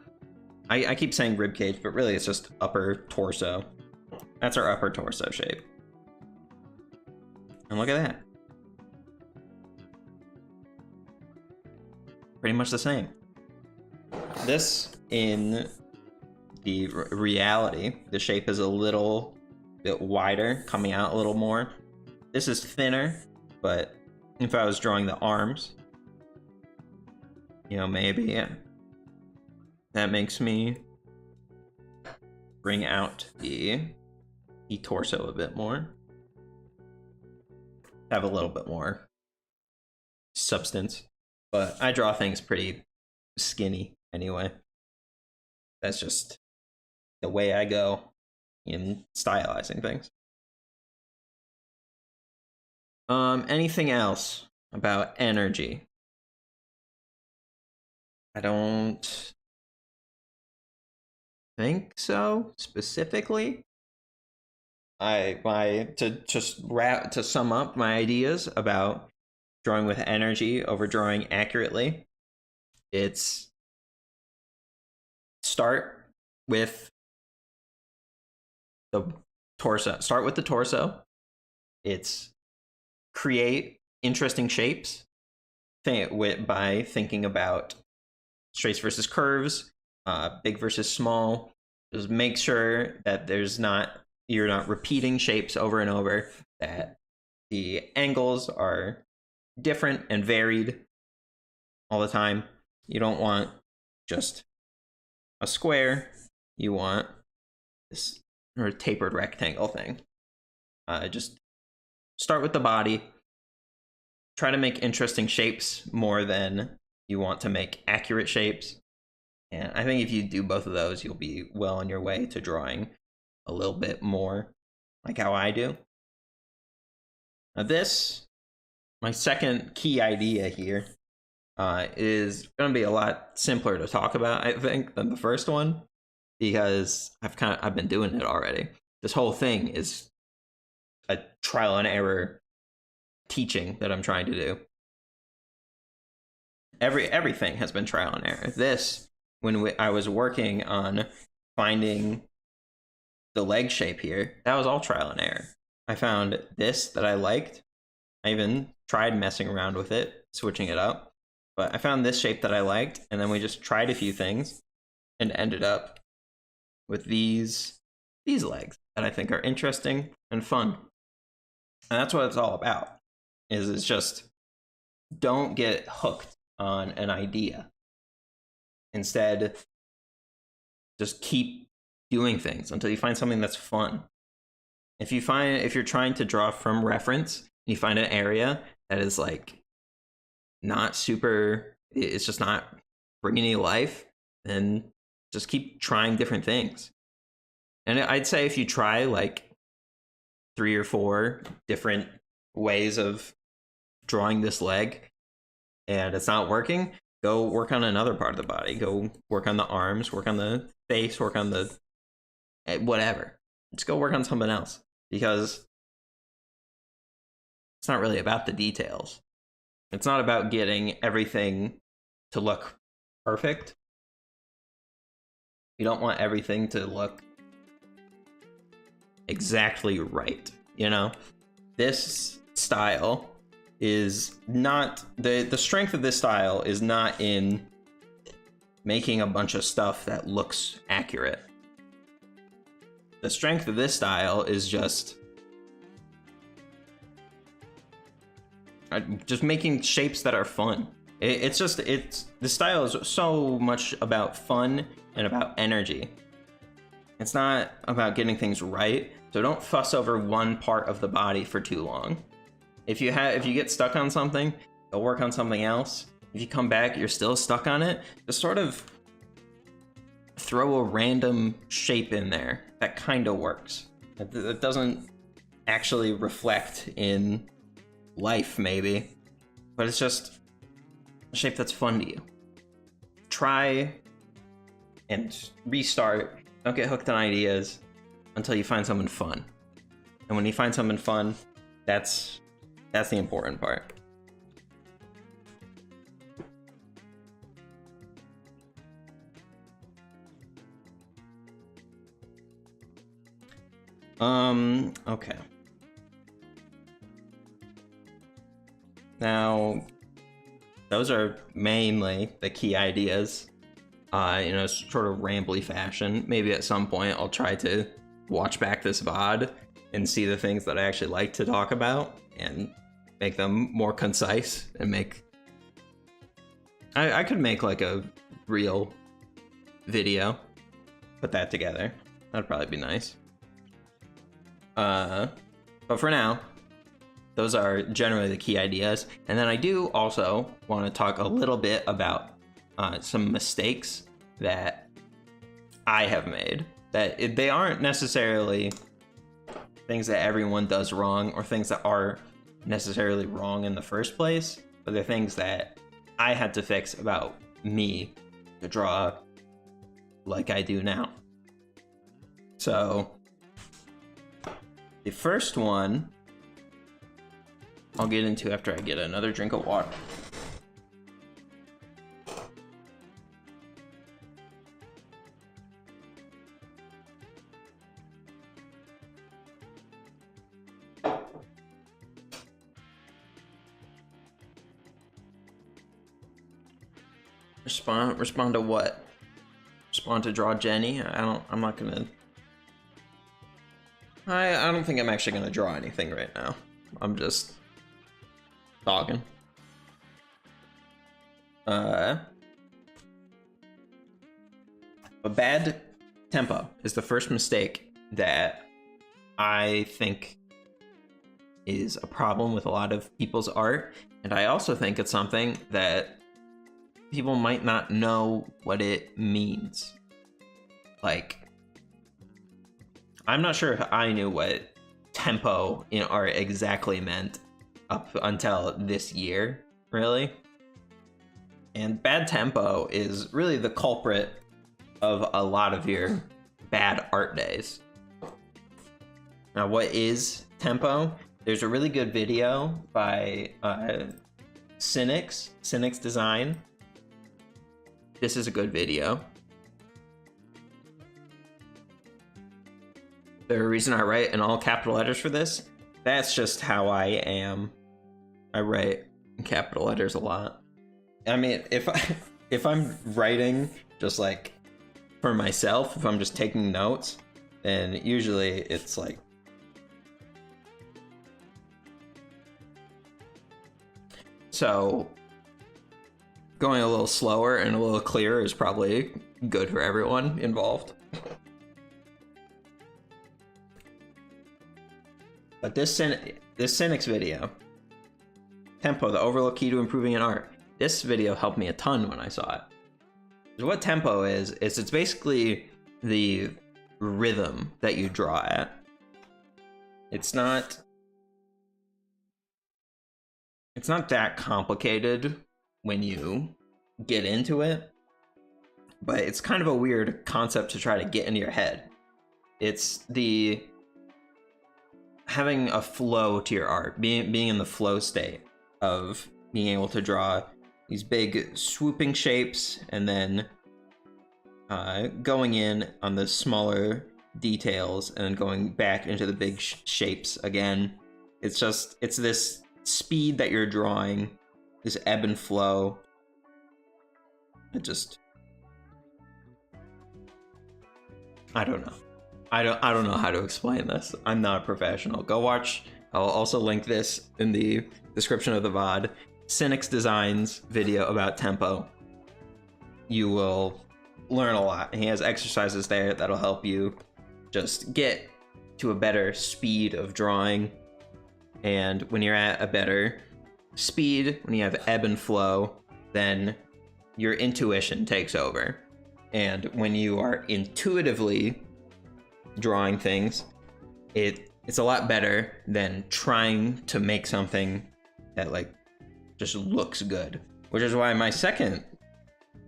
I keep saying ribcage, but really it's just upper torso. That's our upper torso shape. And look at that. Pretty much the same. This, in the reality, the shape is a little bit wider, coming out a little more. This is thinner, but if I was drawing the arms, you know, maybe that makes me bring out the torso a bit more. Have a little bit more substance. But I draw things pretty skinny anyway. That's just the way I go in stylizing things. Anything else about energy? I don't think so, specifically. To sum up my ideas about drawing with energy over drawing accurately, it's start with the torso. Start with the torso. It's create interesting shapes by thinking about straights versus curves, big versus small. Just make sure that you're not repeating shapes over and over, that the angles are different and varied all the time. You don't want just a square, you want this or tapered rectangle thing. Just start with the body. Try to make interesting shapes more than you want to make accurate shapes. And I think if you do both of those, you'll be well on your way to drawing a little bit more like how I do. Now this, my second key idea here, is going to be a lot simpler to talk about, I think, than the first one, because I've been doing it already. This whole thing is a trial and error teaching that I'm trying to do. Everything has been trial and error. This, when I was working on finding the leg shape here, that was all trial and error. I found this that I liked. I even tried messing around with it, switching it up. But I found this shape that I liked, and then we just tried a few things and ended up with these legs that I think are interesting and fun. And that's what it's all about. It's just, don't get hooked on an idea. Instead, just keep doing things until you find something that's fun. If you're trying to draw from reference, and you find an area that is like not super, it's just not bringing you life, then just keep trying different things. And I'd say if you try like 3 or 4 different ways of drawing this leg and it's not working, go work on another part of the body. Go work on the arms, work on the face, work on the whatever. Just go work on something else, because it's not really about the details. It's not about getting everything to look perfect. You don't want everything to look exactly right, you know? This style is not, the strength of this style is not in making a bunch of stuff that looks accurate. The strength of this style is just making shapes that are fun. The style is so much about fun and about energy. It's not about getting things right, so don't fuss over one part of the body for too long. If you get stuck on something, go work on something else. If you come back, you're still stuck on it, just sort of throw a random shape in there that kind of works. That doesn't actually reflect in life, maybe, but it's just a shape that's fun to you. Try and restart. Don't get hooked on ideas until you find something fun. And when you find something fun, that's the important part. Okay. Now, those are mainly the key ideas. Sort of rambly fashion. Maybe at some point I'll try to watch back this VOD and see the things that I actually like to talk about and make them more concise and I could make like a real video, put that together. That'd probably be nice. But for now, those are generally the key ideas. And then I do also want to talk a little bit about some mistakes that I have made. They aren't necessarily things that everyone does wrong or things that are necessarily wrong in the first place, but they're things that I had to fix about me to draw like I do now. So the first one I'll get into after I get another drink of water. Respond to what? Respond to draw Jenny? I'm not gonna. I don't think I'm actually gonna draw anything right now. I'm just talking. A bad tempo is the first mistake that I think is a problem with a lot of people's art, and I also think it's something that people might not know what it means. Like, I'm not sure if I knew what tempo in art exactly meant up until this year, really. And bad tempo is really the culprit of a lot of your bad art days. Now, what is tempo? There's a really good video by Cynics Design. This is a good video. The reason I write in all capital letters for this, that's just how I am. I write in capital letters a lot. I mean, if I'm writing just like for myself, if I'm just taking notes, then usually it's like so going a little slower and a little clearer is probably good for everyone involved. But this Cynics video, tempo, the overlook key to improving in art. This video helped me a ton when I saw it. So what tempo is it's basically the rhythm that you draw at. It's not that complicated when you get into it, but it's kind of a weird concept to try to get into your head. It's the having a flow to your art, being in the flow state of being able to draw these big swooping shapes and then going in on the smaller details and then going back into the big shapes again. It's this speed that you're drawing, this ebb and flow. I don't know. I don't know how to explain this. I'm not a professional. Go watch. I'll also link this in the description of the VOD. Cynics Designs video about tempo. You will learn a lot. He has exercises there that'll help you just get to a better speed of drawing. And when you're at a better speed, when you have ebb and flow, then your intuition takes over. And when you are intuitively drawing things, it's a lot better than trying to make something that like just looks good. Which is why my second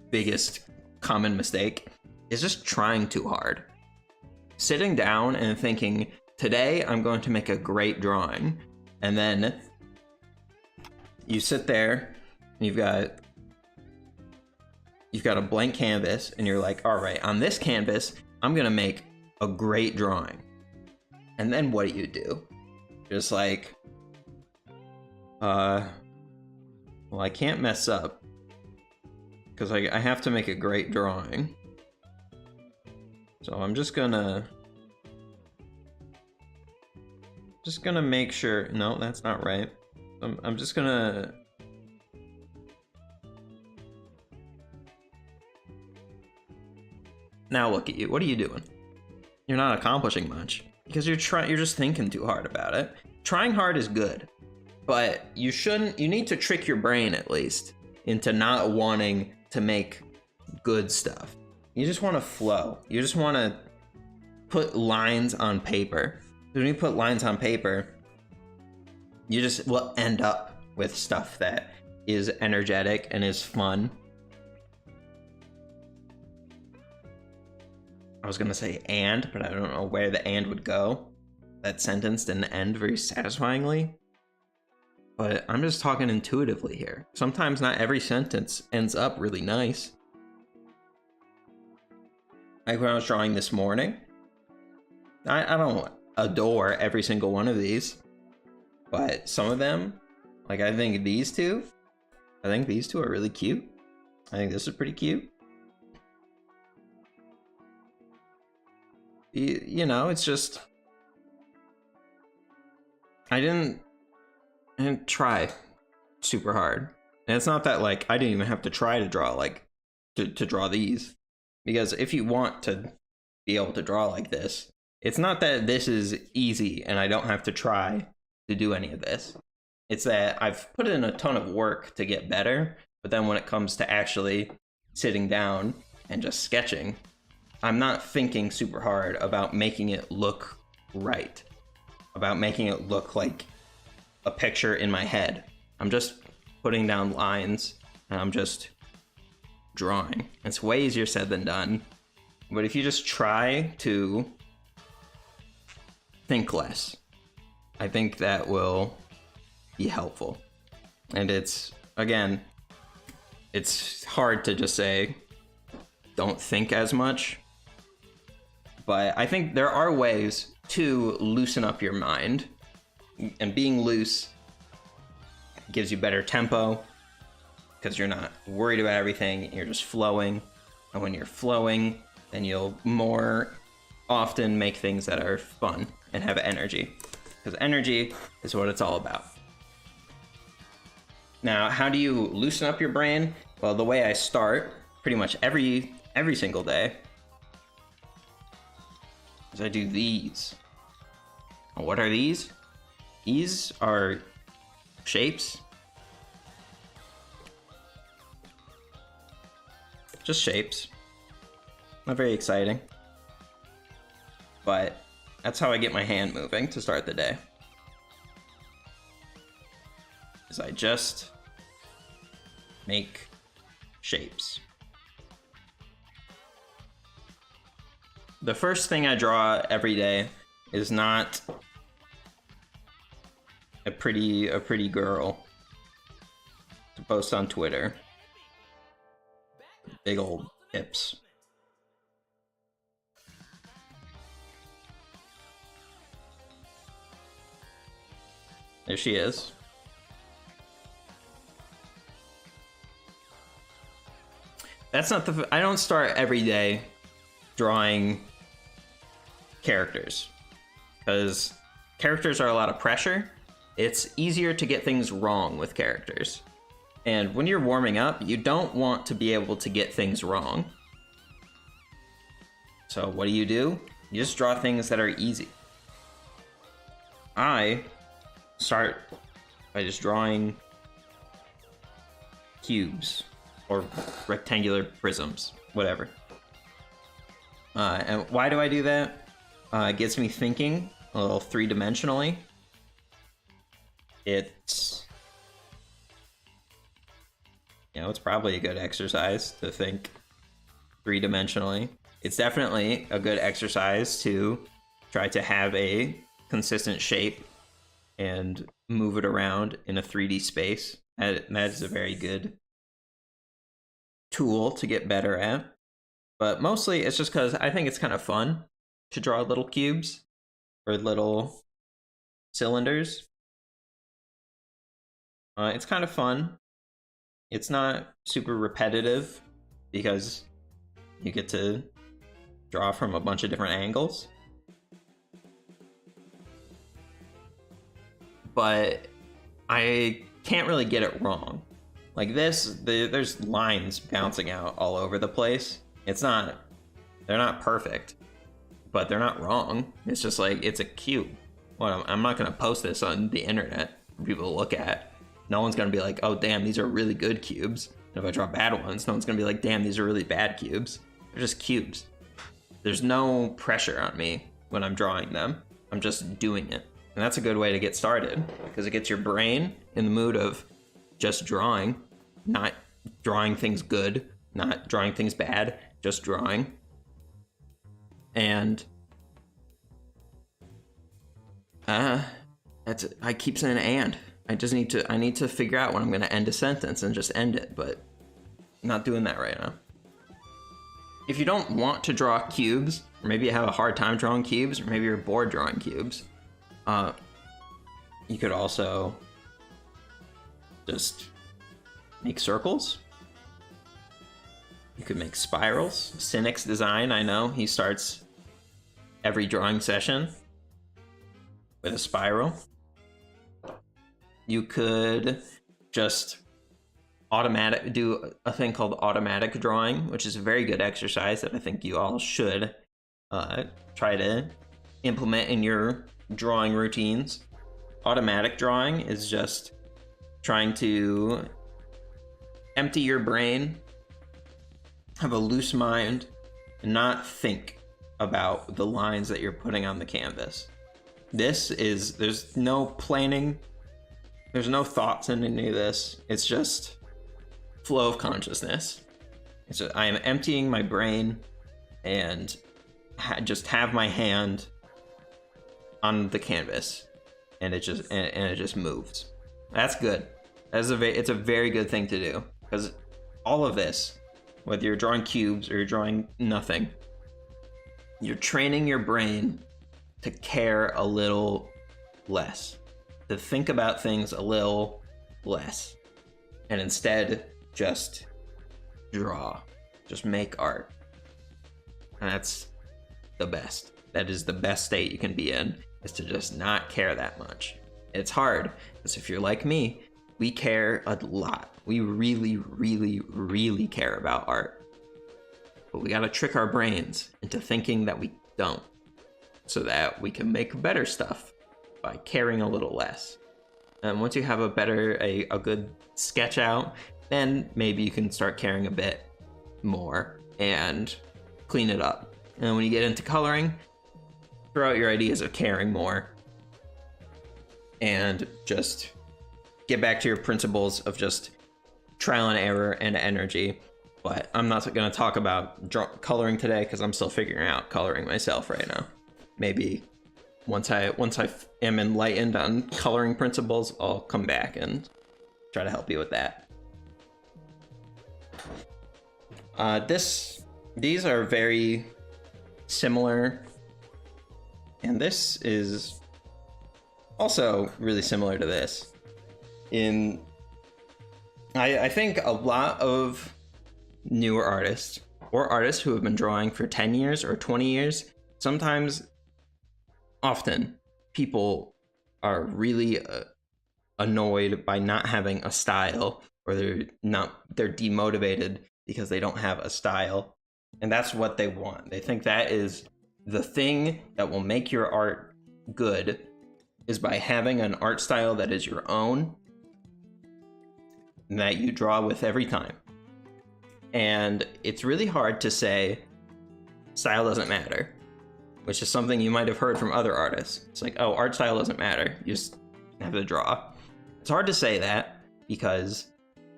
biggest common mistake is just trying too hard. Sitting down and thinking, today I'm going to make a great drawing. And then you sit there and you've got a blank canvas and you're like, all right, on this canvas, I'm gonna make a great drawing. And then what do? Just like, well, I can't mess up because I have to make a great drawing. So I'm just gonna make sure, no, that's not right. I'm just gonna, now look at you, what are you doing? You're not accomplishing much because you're just thinking too hard about it. Trying hard is good, but you need to trick your brain at least into not wanting to make good stuff. You just want to flow. You just want to put lines on paper. When you put lines on paper, you just will end up with stuff that is energetic and is fun. I was gonna say and, but I don't know where the and would go. That sentence didn't end very satisfyingly. But I'm just talking intuitively here. Sometimes not every sentence ends up really nice. Like when I was drawing this morning, I don't adore every single one of these, but some of them, like I think these two are really cute. I think this is pretty cute. You know, it's just, I didn't try super hard. And it's not that like I didn't even have to try to draw like to draw these, because if you want to be able to draw like this, it's not that this is easy and I don't have to try to do any of this. It's that I've put in a ton of work to get better, but then when it comes to actually sitting down and just sketching, I'm not thinking super hard about making it look right, about making it look like a picture in my head. I'm just putting down lines and I'm just drawing. It's way easier said than done. But if you just try to think less, I think that will be helpful. And it's, again, it's hard to just say, don't think as much. But I think there are ways to loosen up your mind. And being loose gives you better tempo, because you're not worried about everything, you're just flowing. And when you're flowing, then you'll more often make things that are fun and have energy, because energy is what it's all about. Now, how do you loosen up your brain? Well, the way I start pretty much every single day is I do these. And what are these? These are shapes. Just shapes. Not very exciting. But that's how I get my hand moving to start the day. Is I just make shapes. The first thing I draw every day is not a pretty girl to post on Twitter. Big old hips. There she is. That's not the... I don't start every day drawing characters, because characters are a lot of pressure. It's easier to get things wrong with characters. And when you're warming up, you don't want to be able to get things wrong. So what do? You just draw things that are easy. I start by just drawing cubes or rectangular prisms, whatever. And why do I do that? It gets me thinking a little three-dimensionally. It's probably a good exercise to think three-dimensionally. It's definitely a good exercise to try to have a consistent shape and move it around in a 3D space. That is a very good tool to get better at. But mostly it's just because I think it's kind of fun to draw little cubes or little cylinders. It's kind of fun. It's not super repetitive because you get to draw from a bunch of different angles. But I can't really get it wrong. Like this, there's lines bouncing out all over the place. They're not perfect, but they're not wrong. It's just like, it's a cube. Well, I'm not gonna post this on the internet for people to look at. No one's gonna be like, oh damn, these are really good cubes. And if I draw bad ones, no one's gonna be like, damn, these are really bad cubes. They're just cubes. There's no pressure on me when I'm drawing them. I'm just doing it. And that's a good way to get started, because it gets your brain in the mood of just drawing, not drawing things good, not drawing things bad, just drawing. And I keep saying and. I need to figure out when I'm gonna end a sentence and just end it, but I'm not doing that right now. If you don't want to draw cubes, or maybe you have a hard time drawing cubes, or maybe you're bored drawing cubes, you could also just make circles. You could make spirals. Cynic's design, I know, he starts every drawing session with a spiral. You could just do a thing called automatic drawing, which is a very good exercise that I think you all should try to implement in your drawing routines. Automatic drawing is just trying to empty your brain, have a loose mind, and not think about the lines that you're putting on the canvas. There's no planning, there's no thoughts in any of this. It's just flow of consciousness. So I am emptying my brain and just have my hand on the canvas, and it just moves. That's good. It's a very good thing to do, because all of this, whether you're drawing cubes or you're drawing nothing, you're training your brain to care a little less, to think about things a little less, and instead just draw, just make art. And that's the best. That is the best state you can be in, is to just not care that much. It's hard, because if you're like me, we care a lot. We really, really, really care about art. But we gotta trick our brains into thinking that we don't, so that we can make better stuff by caring a little less. And once you have a good sketch out, then maybe you can start caring a bit more and clean it up. And when you get into coloring, throw out your ideas of caring more and just get back to your principles of just trial and error and energy. But I'm not going to talk about coloring today, because I'm still figuring out coloring myself right now. Maybe once I am enlightened on coloring principles, I'll come back and try to help you with that. These are very similar, and this is also really similar to this. I think a lot of newer artists, or artists who have been drawing for 10 years or 20 years, often people are really annoyed by not having a style, or they're demotivated because they don't have a style. And that's what they want. They think that is the thing that will make your art good, is by having an art style that is your own, and that you draw with every time. And it's really hard to say style doesn't matter, which is something you might have heard from other artists. It's like, oh, art style doesn't matter, you just have to draw. It's hard to say that, because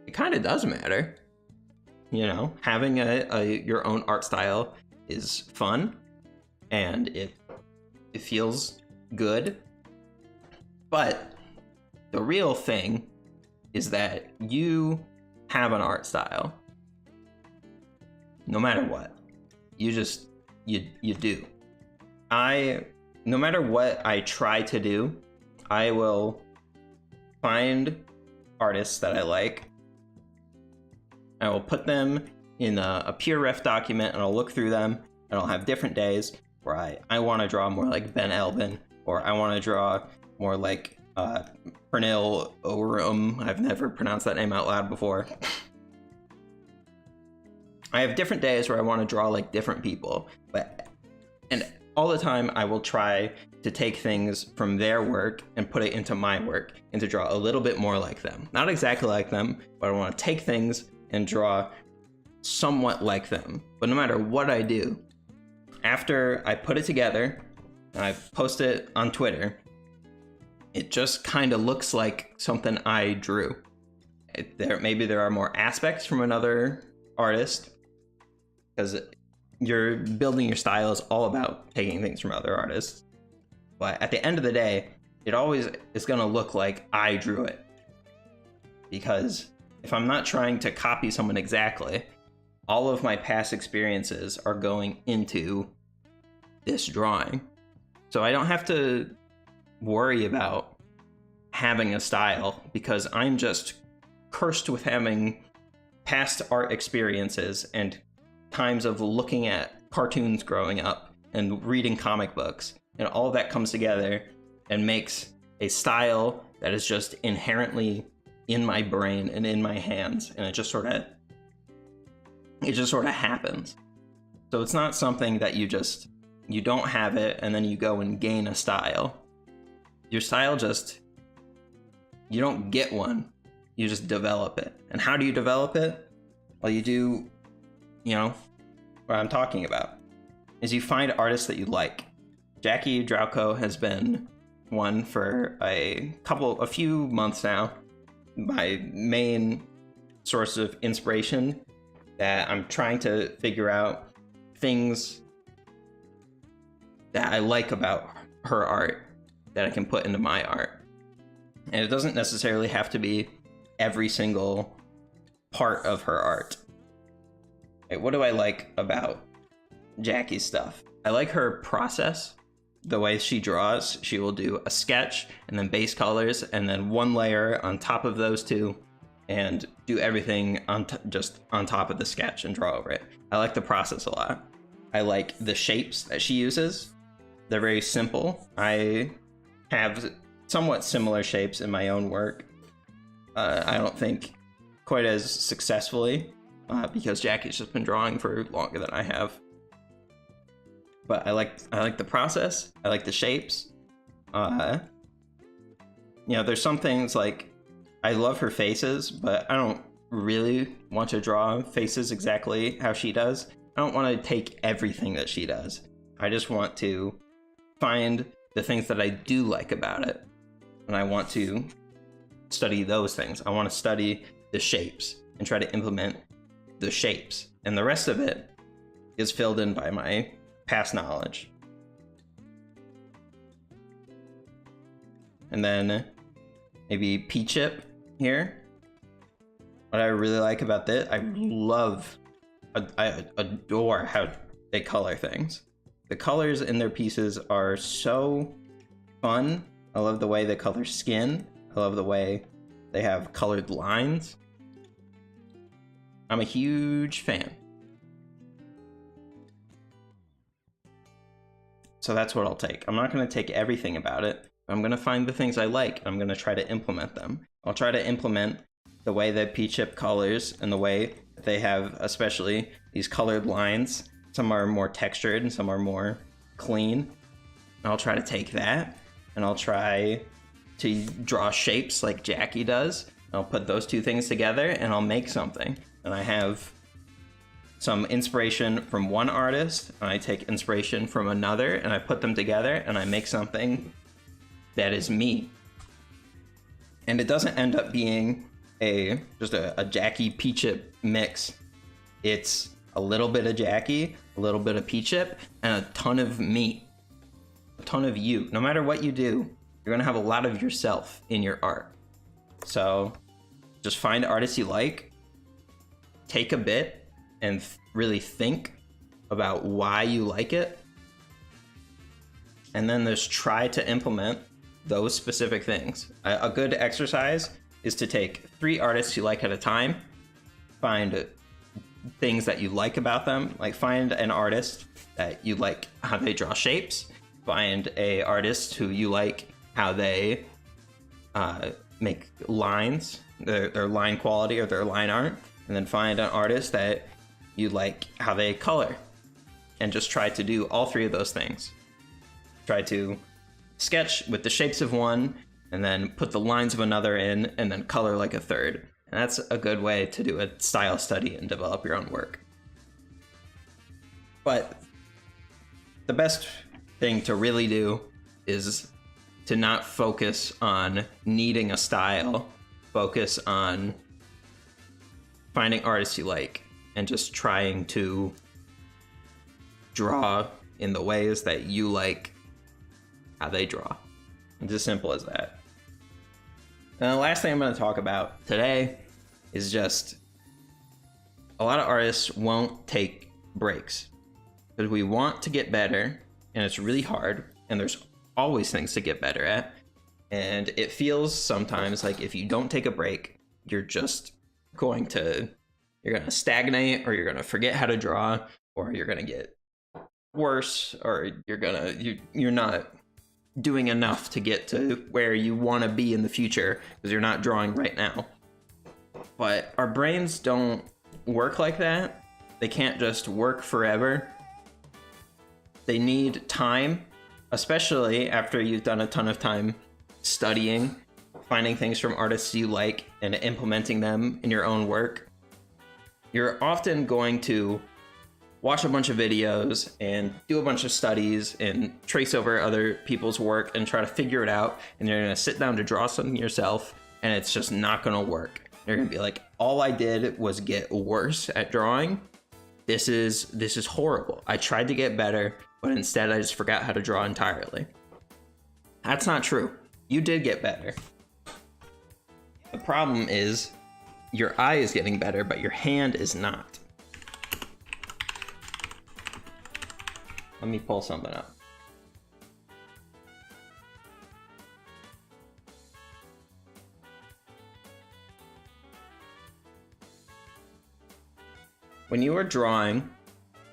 it kind of does matter. You know, having your own art style is fun, and it feels good. But the real thing is that you have an art style, no matter what. You do. No matter what I try to do, I will find artists that I like. I will put them in a peer ref document, and I'll look through them, and I'll have different days where I want to draw more like Ben Elvin, or I want to draw more like Pernil Orum. I've never pronounced that name out loud before. I have different days where I want to draw like different people, and all the time I will try to take things from their work and put it into my work, and to draw a little bit more like them. Not exactly like them, but I want to take things and draw somewhat like them. But no matter what I do, after I put it together and I post it on Twitter, it just kind of looks like something I drew. Maybe there are more aspects from another artist, because you're building your style is all about taking things from other artists. But at the end of the day, it always is going to look like I drew it. Because if I'm not trying to copy someone exactly, all of my past experiences are going into this drawing. So I don't have to worry about having a style, because I'm just cursed with having past art experiences and times of looking at cartoons growing up and reading comic books, and all of that comes together and makes a style that is just inherently in my brain and in my hands, and it just sort of happens. So it's not something that you don't have it and then you go and gain a style. Your style you don't get one, you just develop it. And how do you develop it? Well, you do, what I'm talking about is you find artists that you like. Jackie Drauco has been one for a few months now, my main source of inspiration that I'm trying to figure out things that I like about her art that I can put into my art. And it doesn't necessarily have to be every single part of her art. Like, what do I like about Jackie's stuff? I like her process. The way she draws, she will do a sketch and then base colors and then one layer on top of those two and do everything just on top of the sketch and draw over it. I like the process a lot. I like the shapes that she uses. They're very simple. I have somewhat similar shapes in my own work. I don't think quite as successfully because Jackie's just been drawing for longer than I have. But I like the process. I like the shapes. You know, there's some things like I love her faces, but I don't really want to draw faces exactly how she does. I don't want to take everything that she does. I just want to find the things that I do like about it, and I want to study those things. I want to study the shapes and try to implement the shapes, and the rest of it is filled in by my past knowledge. And then maybe P-Chip here. What I really like about this, I adore how they color things. The colors in their pieces are so fun. I love the way they color skin. I love the way they have colored lines. I'm a huge fan. So that's what I'll take. I'm not going to take everything about it. I'm going to find the things I like. I'm going to try to implement them. I'll try to implement the way that P-Chip colors and the way that they have, especially these colored lines. Some are more textured and some are more clean. I'll try to take that and I'll try to draw shapes like Jackie does. I'll put those two things together and I'll make something. And I have some inspiration from one artist and I take inspiration from another and I put them together and I make something that is me. And it doesn't end up being just a Jackie P-Chip mix. It's a little bit of Jackie, a little bit of P-Chip, and a ton of me. A ton of you. No matter what you do, you're gonna have a lot of yourself in your art. So just find artists you like, take a bit and really think about why you like it, and then just try to implement those specific things. A good exercise is to take 3 artists you like at a time, find things that you like about them, like find an artist that you like how they draw shapes, find a artist who you like how they make lines, their line quality or their line art, and then find an artist that you like how they color, and just try to do all 3 of those things. Try to sketch with the shapes of one, and then put the lines of another in, and then color like a third. And that's a good way to do a style study and develop your own work. But the best thing to really do is to not focus on needing a style, focus on finding artists you like and just trying to draw in the ways that you like how they draw. It's as simple as that. And the last thing I'm going to talk about today is just a lot of artists won't take breaks because we want to get better, and it's really hard, and there's always things to get better at. And it feels sometimes like if you don't take a break, you're going to stagnate, or you're going to forget how to draw, or you're going to get worse, or you're not doing enough to get to where you want to be in the future because you're not drawing right now. But our brains don't work like that. They can't just work forever. They need time, especially after you've done a ton of time studying, finding things from artists you like and implementing them in your own work. You're often going to watch a bunch of videos and do a bunch of studies and trace over other people's work and try to figure it out, and you're going to sit down to draw something yourself, and it's just not going to work. They're gonna be like, all I did was get worse at drawing. This is horrible. I tried to get better, but instead I just forgot how to draw entirely. That's not true. You did get better. The problem is your eye is getting better, but your hand is not. Let me pull something up. When you are drawing,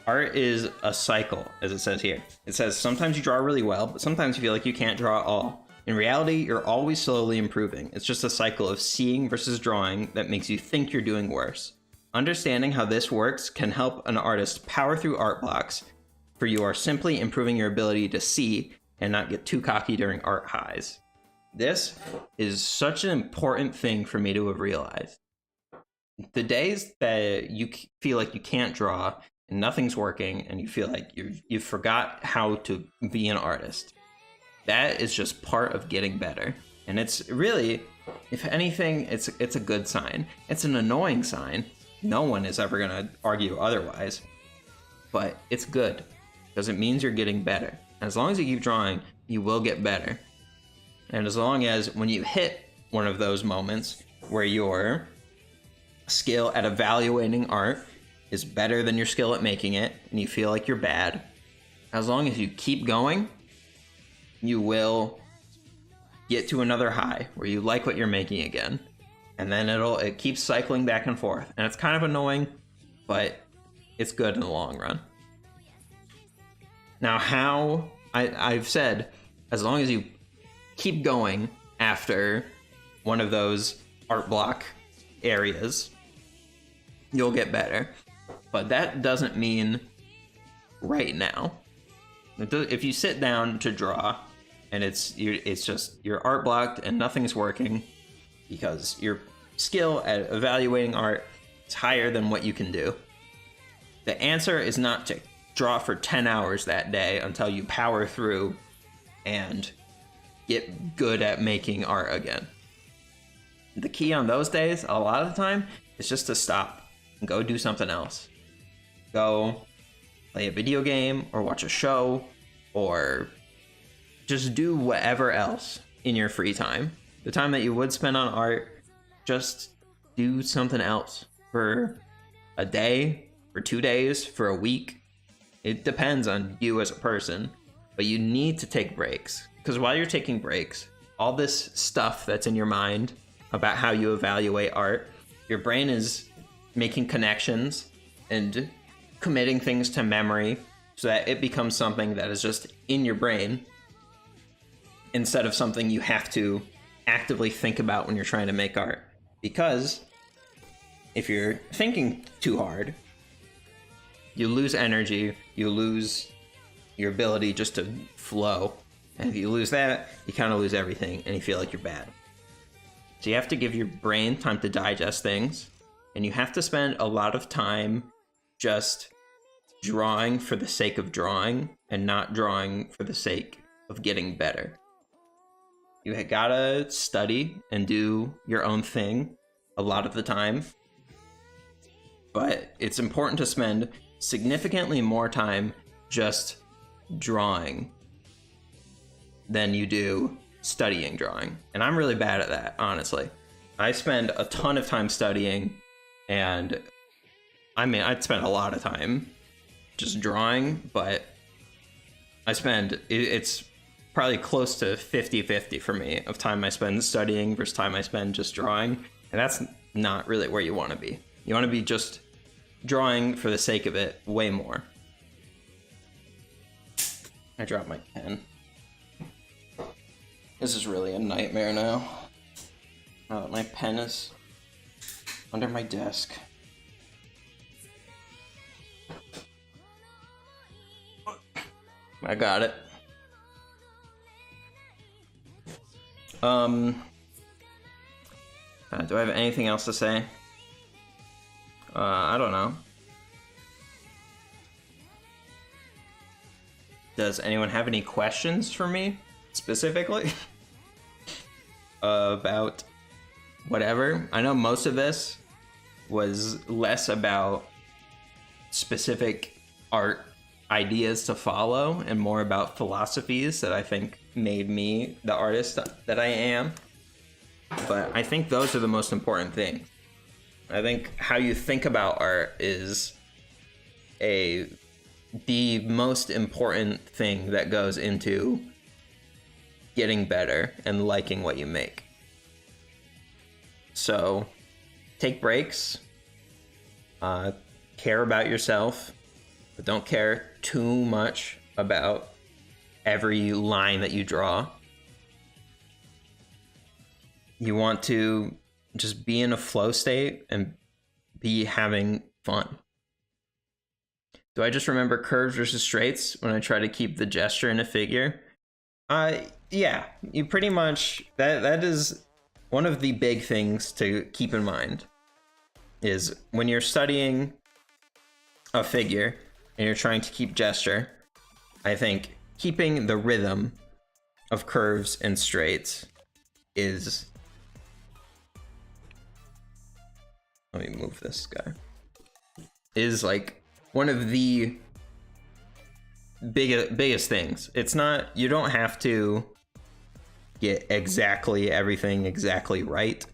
art is a cycle, as it says here. It says sometimes you draw really well, but sometimes you feel like you can't draw at all. In reality, you're always slowly improving. It's just a cycle of seeing versus drawing that makes you think you're doing worse. Understanding how this works can help an artist power through art blocks, for you are simply improving your ability to see and not get too cocky during art highs. This is such an important thing for me to have realized. The days that you feel like you can't draw and nothing's working and you feel like you forgot how to be an artist, that is just part of getting better. And it's really, if anything, it's a good sign. It's an annoying sign. No one is ever gonna argue otherwise, but it's good because it means you're getting better. As long as you keep drawing, you will get better. And as long as when you hit one of those moments where your skill at evaluating art is better than your skill at making it, and you feel like you're bad, as long as you keep going, you will get to another high where you like what you're making again. And then it keeps cycling back and forth. And it's kind of annoying, but it's good in the long run. Now, how I've said, as long as you keep going after one of those art block areas, you'll get better. But that doesn't mean right now. If you sit down to draw and it's just you're art blocked and nothing's working because your skill at evaluating art is higher than what you can do, the answer is not to draw for 10 hours that day until you power through and get good at making art again. The key on those days, a lot of the time, is just to stop and go do something else. Go play a video game or watch a show or just do whatever else in your free time. The time that you would spend on art, just do something else for a day, for 2 days, for a week. It depends on you as a person, but you need to take breaks. Because while you're taking breaks, all this stuff that's in your mind about how you evaluate art, your brain is making connections and committing things to memory so that it becomes something that is just in your brain instead of something you have to actively think about when you're trying to make art. Because if you're thinking too hard, you lose energy, you lose your ability just to flow. And if you lose that, you kind of lose everything and you feel like you're bad. So you have to give your brain time to digest things, and you have to spend a lot of time just drawing for the sake of drawing and not drawing for the sake of getting better. You gotta study and do your own thing a lot of the time, but it's important to spend significantly more time just drawing than you do studying drawing. And I'm really bad at that, honestly. I spend a ton of time studying, and I'd spend a lot of time just drawing, but it's probably close to 50-50 for me of time I spend studying versus time I spend just drawing. And that's not really where you want to be. You want to be just drawing for the sake of it way more. I dropped my pen. This is really a nightmare now. Now that my pen is under my desk. I got it. Do I have anything else to say? I don't know. Does anyone have any questions for me, specifically? About whatever. I know most of this was less about specific art ideas to follow and more about philosophies that I think made me the artist that I am. But I think those are the most important things. I think how you think about art is the most important thing that goes into getting better and liking what you make. So take breaks, care about yourself, but don't care too much about every line that you draw. You want to just be in a flow state and be having fun. Do I just remember curves versus straights when I try to keep the gesture in a figure? Yeah, you pretty much, that is one of the big things to keep in mind, is when you're studying a figure and you're trying to keep gesture, I think keeping the rhythm of curves and straights is... Let me move this guy. Is like one of the biggest things. It's not, you don't have to get exactly everything exactly right,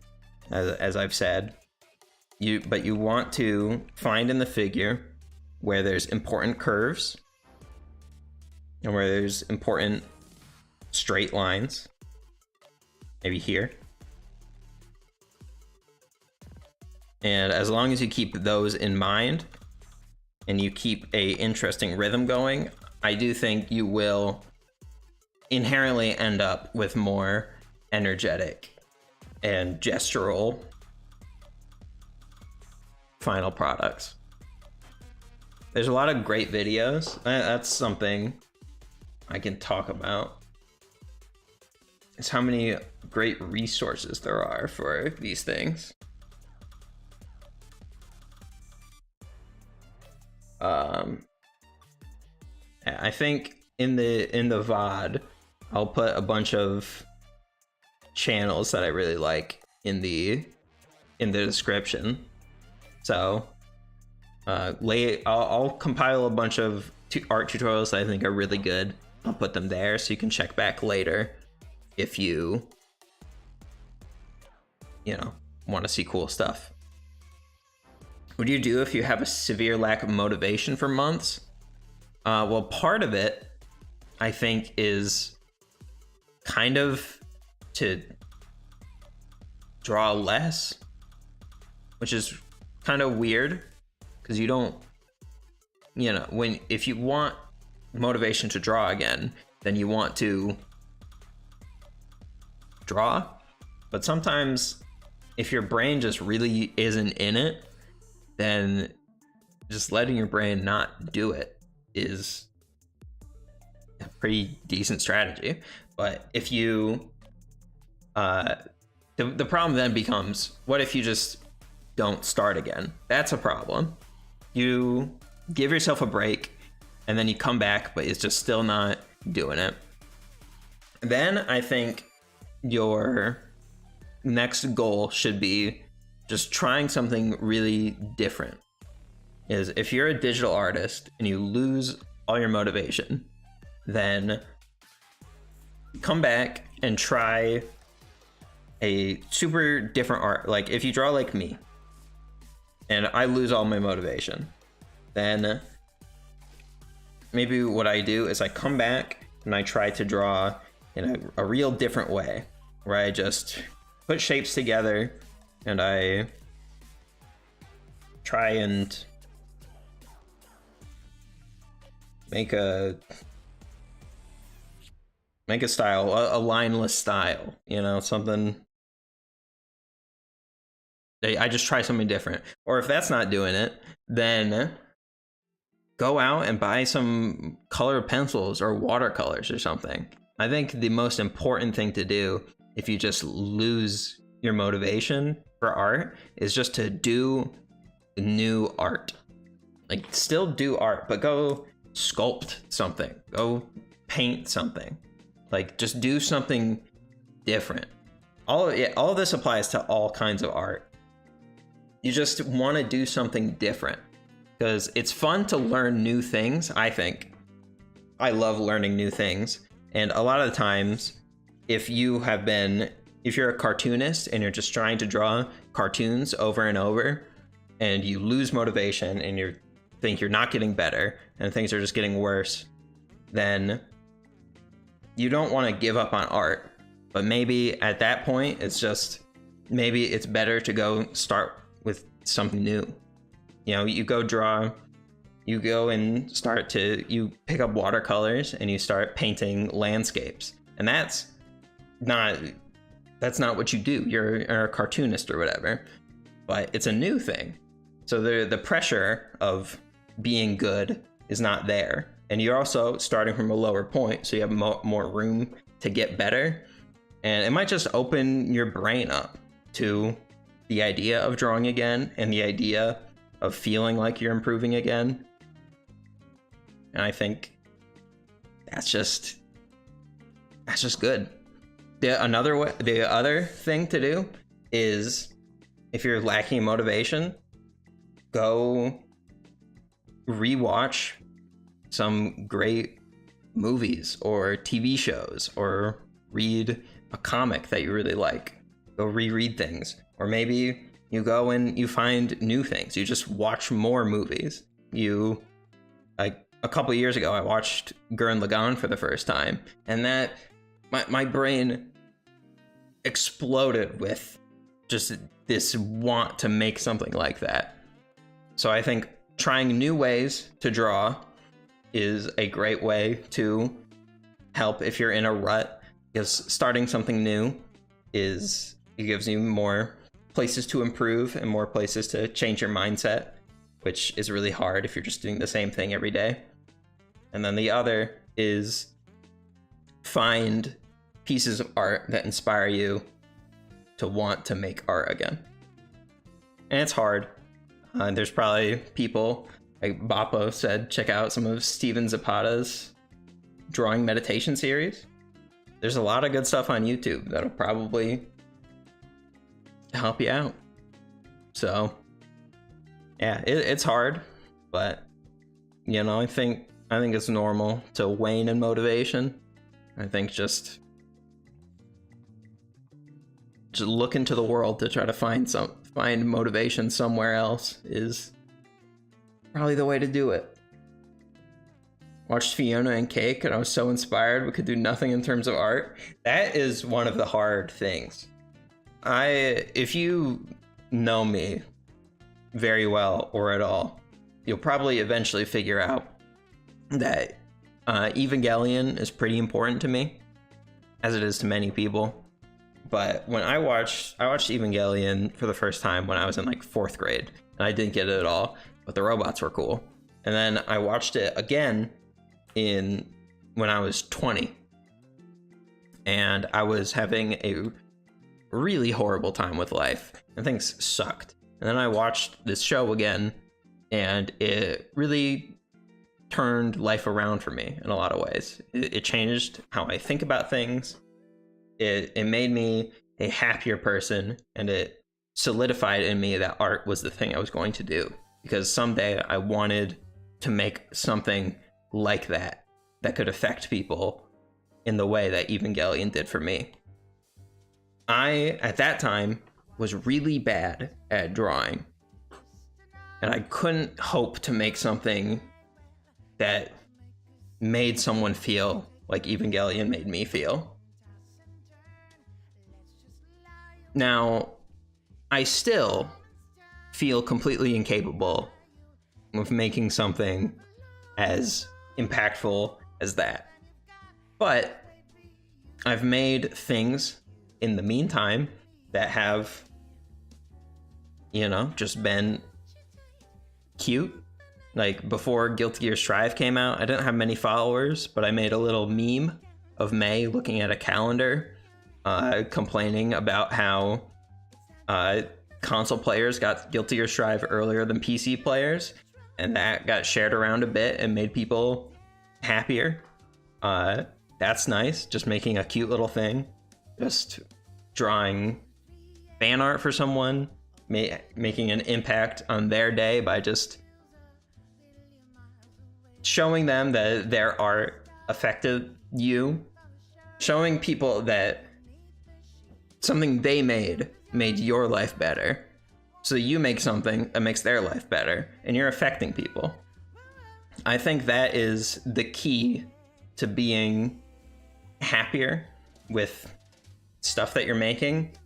as I've said. But you want to find in the figure where there's important curves and where there's important straight lines. Maybe here. And as long as you keep those in mind and you keep a interesting rhythm going, I do think you will inherently end up with more energetic and gestural final products. There's a lot of great videos. That's something I can talk about. It's how many great resources there are for these things. I think in the VOD, I'll put a bunch of channels that I really like in the description. So I'll compile a bunch of art tutorials that I think are really good. I'll put them there so you can check back later if you want to see cool stuff. What do you do if you have a severe lack of motivation for months? Well, part of it, I think, is kind of to draw less, which is kind of weird because you don't, if you want motivation to draw again, then you want to draw. But sometimes if your brain just really isn't in it, then just letting your brain not do it is a pretty decent strategy. But if you the problem then becomes, what if you just don't start again? That's a problem. You give yourself a break and then you come back, but it's just still not doing it. Then I think your next goal should be just trying something really different. Is if you're a digital artist and you lose all your motivation, then come back and try a super different art. Like if you draw like me and I lose all my motivation, then maybe what I do is I come back and I try to draw in a real different way, where I just put shapes together and I try and make a style, a lineless style, something. I just try something different. Or if that's not doing it, then go out and buy some colored pencils or watercolors or something. I think the most important thing to do if you just lose your motivation for art is just to do new art. Like still do art, but go sculpt something, go paint something. Like just do something different all of this applies to all kinds of art. You just want to do something different because it's fun to learn new things. I think I love learning new things. And a lot of the times, if you're a cartoonist and you're just trying to draw cartoons over and over and you lose motivation and you think you're not getting better and things are just getting worse, then you don't want to give up on art. But maybe at that point, maybe it's better to go start with something new. You know, you go and you pick up watercolors and you start painting landscapes. And that's not what you do. You're a cartoonist or whatever, but it's a new thing. So the pressure of being good is not there. And you're also starting from a lower point, so you have more room to get better. And it might just open your brain up to the idea of drawing again and the idea of feeling like you're improving again. And I think that's just good. The other thing to do is, if you're lacking motivation, go rewatch some great movies or TV shows, or read a comic that you really like. Go reread things. Or maybe you go and you find new things. You just watch more movies. A couple years ago, I watched Gurren Lagann for the first time, and that my brain exploded with just this want to make something like that. So I think trying new ways to draw is a great way to help if you're in a rut, because starting something new it gives you more places to improve and more places to change your mindset, which is really hard if you're just doing the same thing every day. And then the other is find pieces of art that inspire you to want to make art again. And it's hard. There's probably people, like Bappo said, check out some of Steven Zapata's drawing meditation series. There's a lot of good stuff on YouTube that'll probably help you out. So yeah, it's hard, but you know, I think it's normal to wane in motivation. I think just look into the world to try to find motivation somewhere else is probably the way to do it. Watched Fiona and Cake and I was so inspired we could do nothing in terms of art. That is one of the hard things. If you know me very well or at all, you'll probably eventually figure out that Evangelion is pretty important to me, as it is to many people. But when I watched Evangelion for the first time when I was in like 4th grade, and I didn't get it at all, but the robots were cool. And then I watched it again when I was 20, and I was having a really horrible time with life, and things sucked. And then I watched this show again, and it really turned life around for me in a lot of ways. It changed how I think about things. It made me a happier person, and it solidified in me that art was the thing I was going to do, because someday I wanted to make something like that could affect people in the way that Evangelion did for me. I, at that time, was really bad at drawing, and I couldn't hope to make something that made someone feel like Evangelion made me feel. Now, I still feel completely incapable of making something as impactful as that. But I've made things in the meantime that have, just been cute. Like before Guilty Gear Strive came out, I didn't have many followers, but I made a little meme of May looking at a calendar, complaining about how console players got Guilty Gear Strive earlier than PC players, and that got shared around a bit and made people happier. That's nice, just making a cute little thing. Just drawing fan art for someone, making an impact on their day by just showing them that their art affected you, showing people that something they made your life better. So you make something that makes their life better, and you're affecting people. I think that is the key to being happier with stuff that you're making,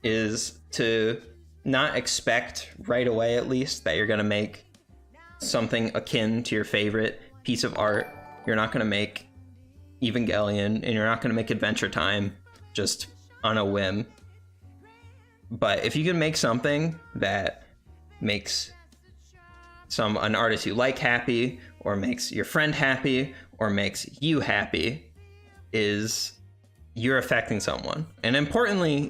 is to not expect right away, at least, that you're going to make something akin to your favorite piece of art. You're not going to make Evangelion, and you're not going to make Adventure Time just on a whim. But if you can make something that makes an artist you like happy, or makes your friend happy, or makes you happy, you're affecting someone. And importantly,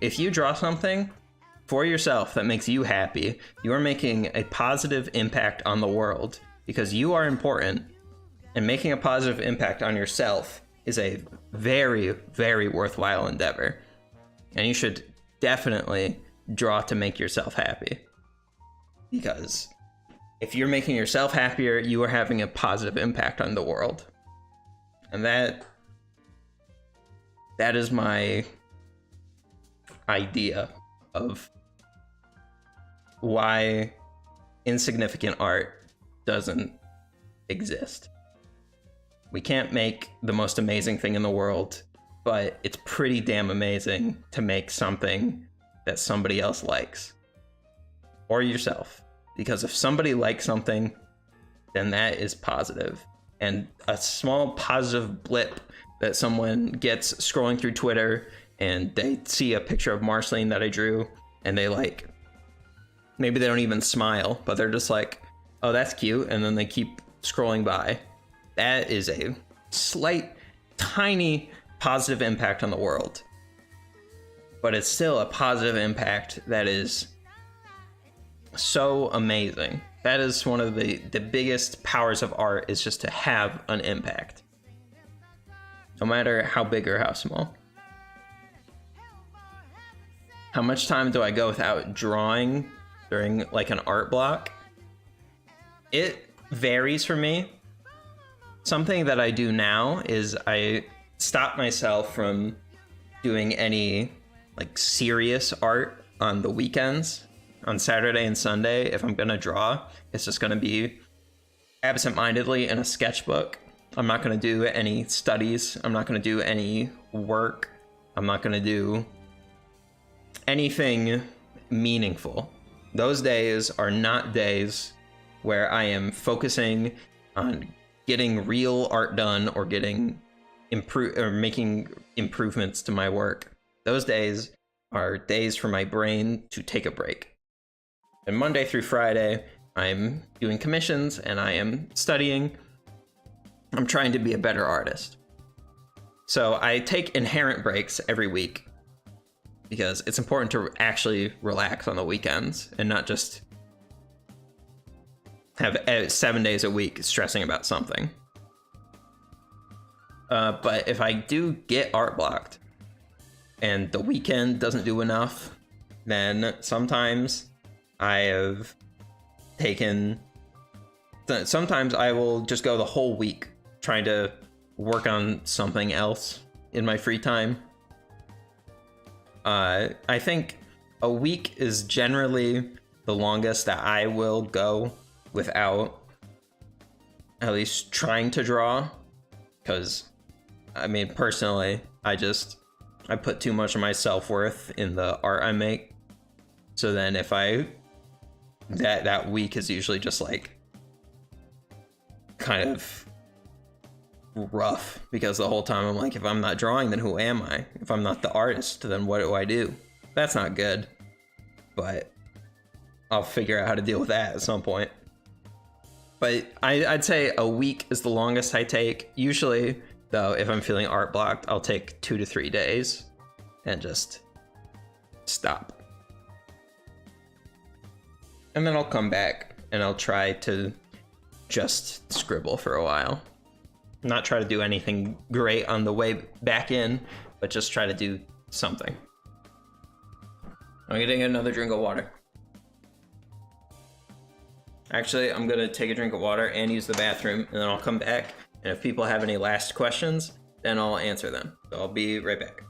if you draw something for yourself that makes you happy, you are making a positive impact on the world, because you are important, and making a positive impact on yourself is a very, very worthwhile endeavor. And you should definitely draw to make yourself happy, because if you're making yourself happier, you are having a positive impact on the world. And that is my idea of why insignificant art doesn't exist. We can't make the most amazing thing in the world, but it's pretty damn amazing to make something that somebody else likes, or yourself. Because if somebody likes something, then that is positive. And a small positive blip that someone gets scrolling through Twitter, and they see a picture of Marceline that I drew, and they like, maybe they don't even smile, but they're just like, oh, that's cute, and then they keep scrolling by. That is a slight, tiny positive impact on the world. But it's still a positive impact that is so amazing. That is one of the biggest powers of art, is just to have an impact, no matter how big or how small. How much time do I go without drawing during like an art block? It varies for me. Something that I do now is I stop myself from doing any like serious art on the weekends. On Saturday and Sunday, if I'm gonna draw, it's just gonna be absent-mindedly in a sketchbook. I'm not gonna do any studies. I'm not gonna do any work. I'm not gonna do anything meaningful. Those days are not days where I am focusing on getting real art done, or making improvements to my work. Those days are days for my brain to take a break. And Monday through Friday, I'm doing commissions and I am studying. I'm trying to be a better artist. So I take inherent breaks every week, because it's important to actually relax on the weekends and not just have 7 days a week stressing about something. But if I do get art blocked and the weekend doesn't do enough, then sometimes I will just go the whole week trying to work on something else in my free time. I think a week is generally the longest that I will go without at least trying to draw, because I mean, personally, I put too much of my self-worth in the art I make. So then if that week is usually just like kind of rough, because the whole time I'm like, if I'm not drawing, then who am I? If I'm not the artist, then what do I do? That's not good, but I'll figure out how to deal with that at some point. But I'd say a week is the longest I take. Usually, though, if I'm feeling art blocked, I'll take 2 to 3 days and just stop. And then I'll come back and I'll try to just scribble for a while. Not try to do anything great on the way back in, but just try to do something. I'm getting another drink of water. Actually, I'm gonna take a drink of water and use the bathroom, and then I'll come back. And if people have any last questions, then I'll answer them. So I'll be right back.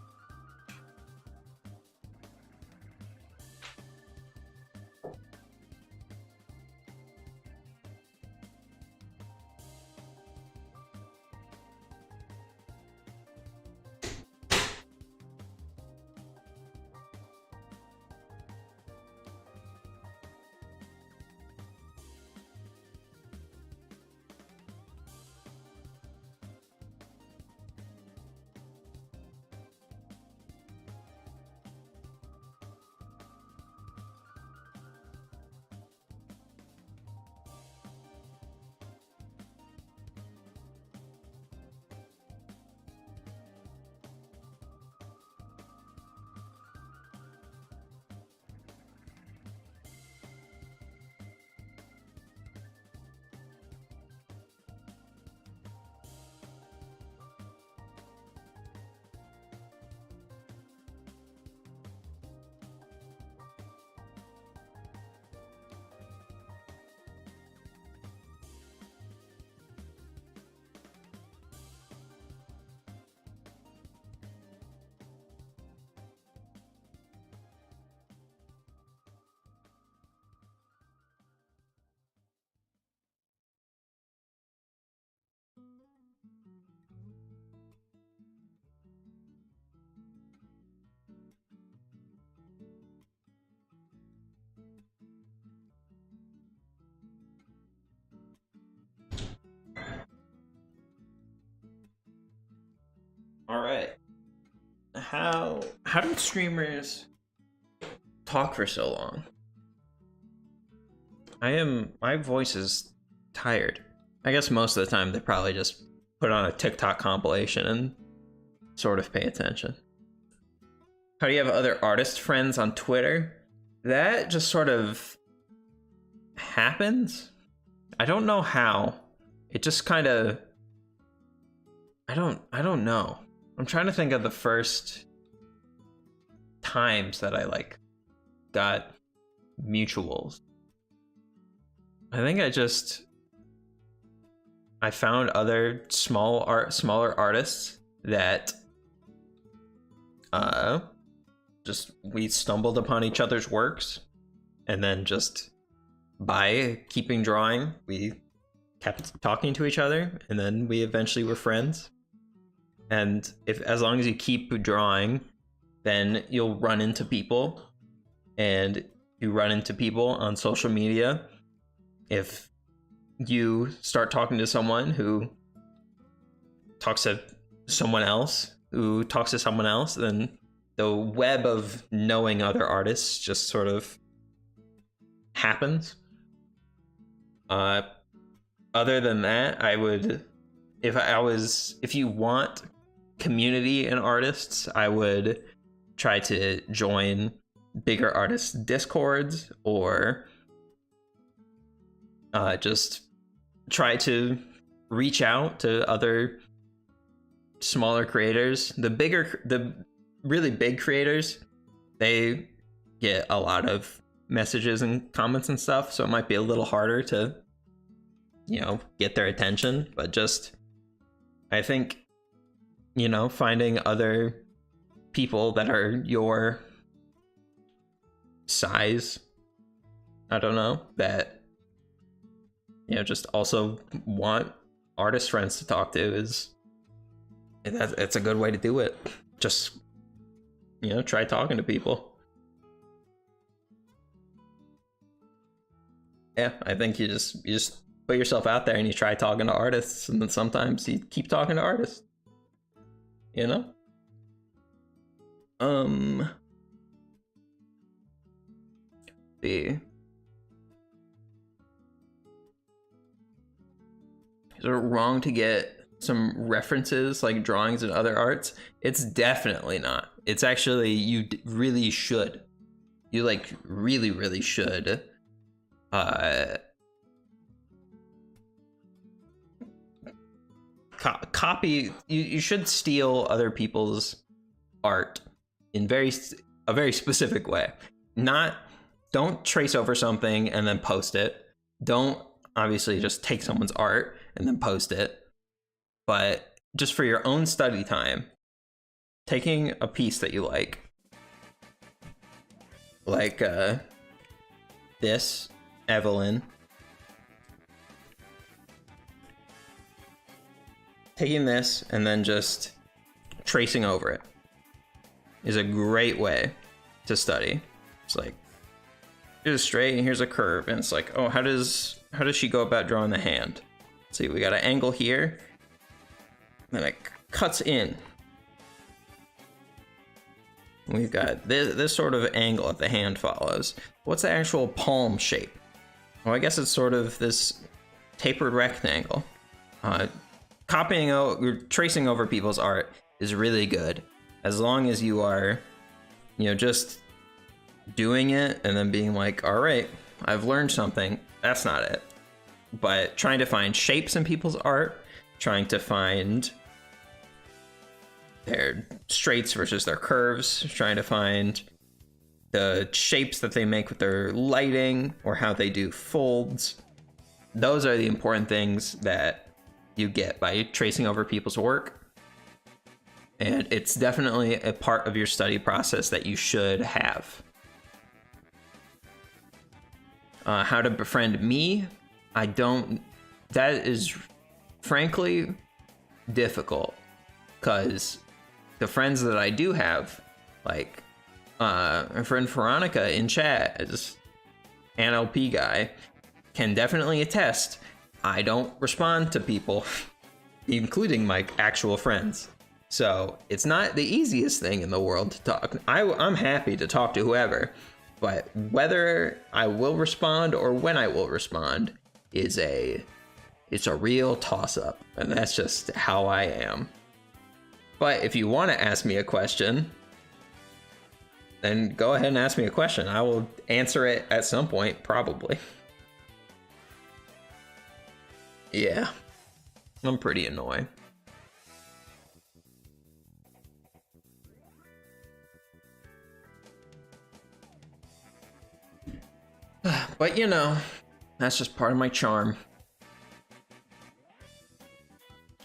All right. How do streamers talk for so long? My voice is tired. I guess most of the time they probably just put on a TikTok compilation and sort of pay attention. How do you have other artist friends on Twitter? That just sort of happens. I don't know how. It just kind of I don't know. I'm trying to think of the first times that I like got mutuals. I think I found other smaller artists that just we stumbled upon each other's works, and then just by keeping drawing, we kept talking to each other, and then we eventually were friends. And as long as you keep drawing, then you'll run into people, and you run into people on social media. If you start talking to someone who talks to someone else who talks to someone else, then the web of knowing other artists just sort of happens. Other than that, I would, if you want community and artists, I would try to join bigger artists' discords, or just try to reach out to other smaller creators. The really big creators, they get a lot of messages and comments and stuff, so it might be a little harder to, get their attention. But just, I think, finding other people that are your size, I don't know, that just also want artist friends to talk to, it's a good way to do it. Just try talking to people. Yeah, I think you just put yourself out there and you try talking to artists, and then sometimes you keep talking to artists. See. Is it wrong to get some references like drawings and other arts? It's definitely not. It's actually, you really should. You really, really should. Copy. You should steal other people's art in a very specific way. don't trace over something and then post it. Don't obviously just take someone's art and then post it. But just for your own study time, taking a piece that you like this, Evelyn, taking this and then just tracing over it is a great way to study. It's like, here's a straight and here's a curve, and it's like, oh, how does she go about drawing the hand? See, we got an angle here, then it cuts in. We've got this sort of angle that the hand follows. What's the actual palm shape? Well, I guess it's sort of this tapered rectangle. Copying out, tracing over people's art is really good, as long as you are, just doing it and then being like, all right, I've learned something. That's not it. But trying to find shapes in people's art, trying to find their straights versus their curves, trying to find the shapes that they make with their lighting or how they do folds. Those are the important things that you get by tracing over people's work. And it's definitely a part of your study process that you should have. How to befriend me? That is frankly difficult, because the friends that I do have, like my friend Veronica in chat is an LP guy, can definitely attest I don't respond to people, including my actual friends. So it's not the easiest thing in the world to talk. I'm happy to talk to whoever, but whether I will respond or when I will respond it's a real toss-up, and that's just how I am. But if you want to ask me a question, then go ahead and ask me a question. I will answer it at some point, probably. Yeah, I'm pretty annoying. But that's just part of my charm.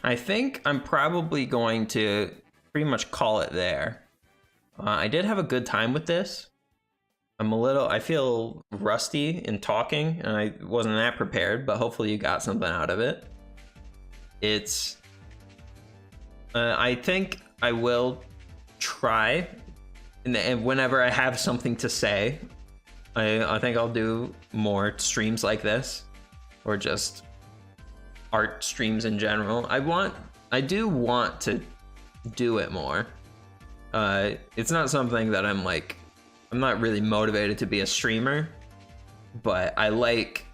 I think I'm probably going to pretty much call it there. I did have a good time with this. I feel rusty in talking, and I wasn't that prepared, but hopefully you got something out of it. I think I will try, and whenever I have something to say, I think I'll do more streams like this, or just art streams in general. I do want to do it more. It's not something that I'm not really motivated to be a streamer, but I like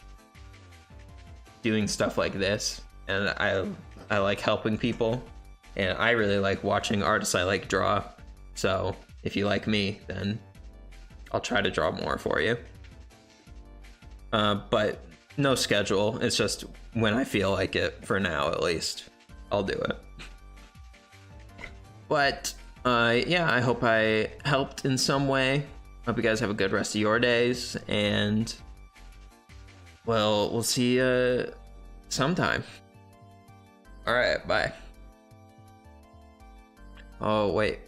doing stuff like this, and I like helping people, and I really like watching artists I like draw. So if you like me, then I'll try to draw more for you. But no schedule. It's just when I feel like it, for now at least. I'll do it. But yeah, I hope I helped in some way. Hope you guys have a good rest of your days, and well, we'll see you sometime. All right, bye. Oh wait,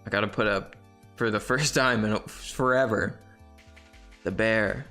I gotta put up, for the first time in forever, the bear.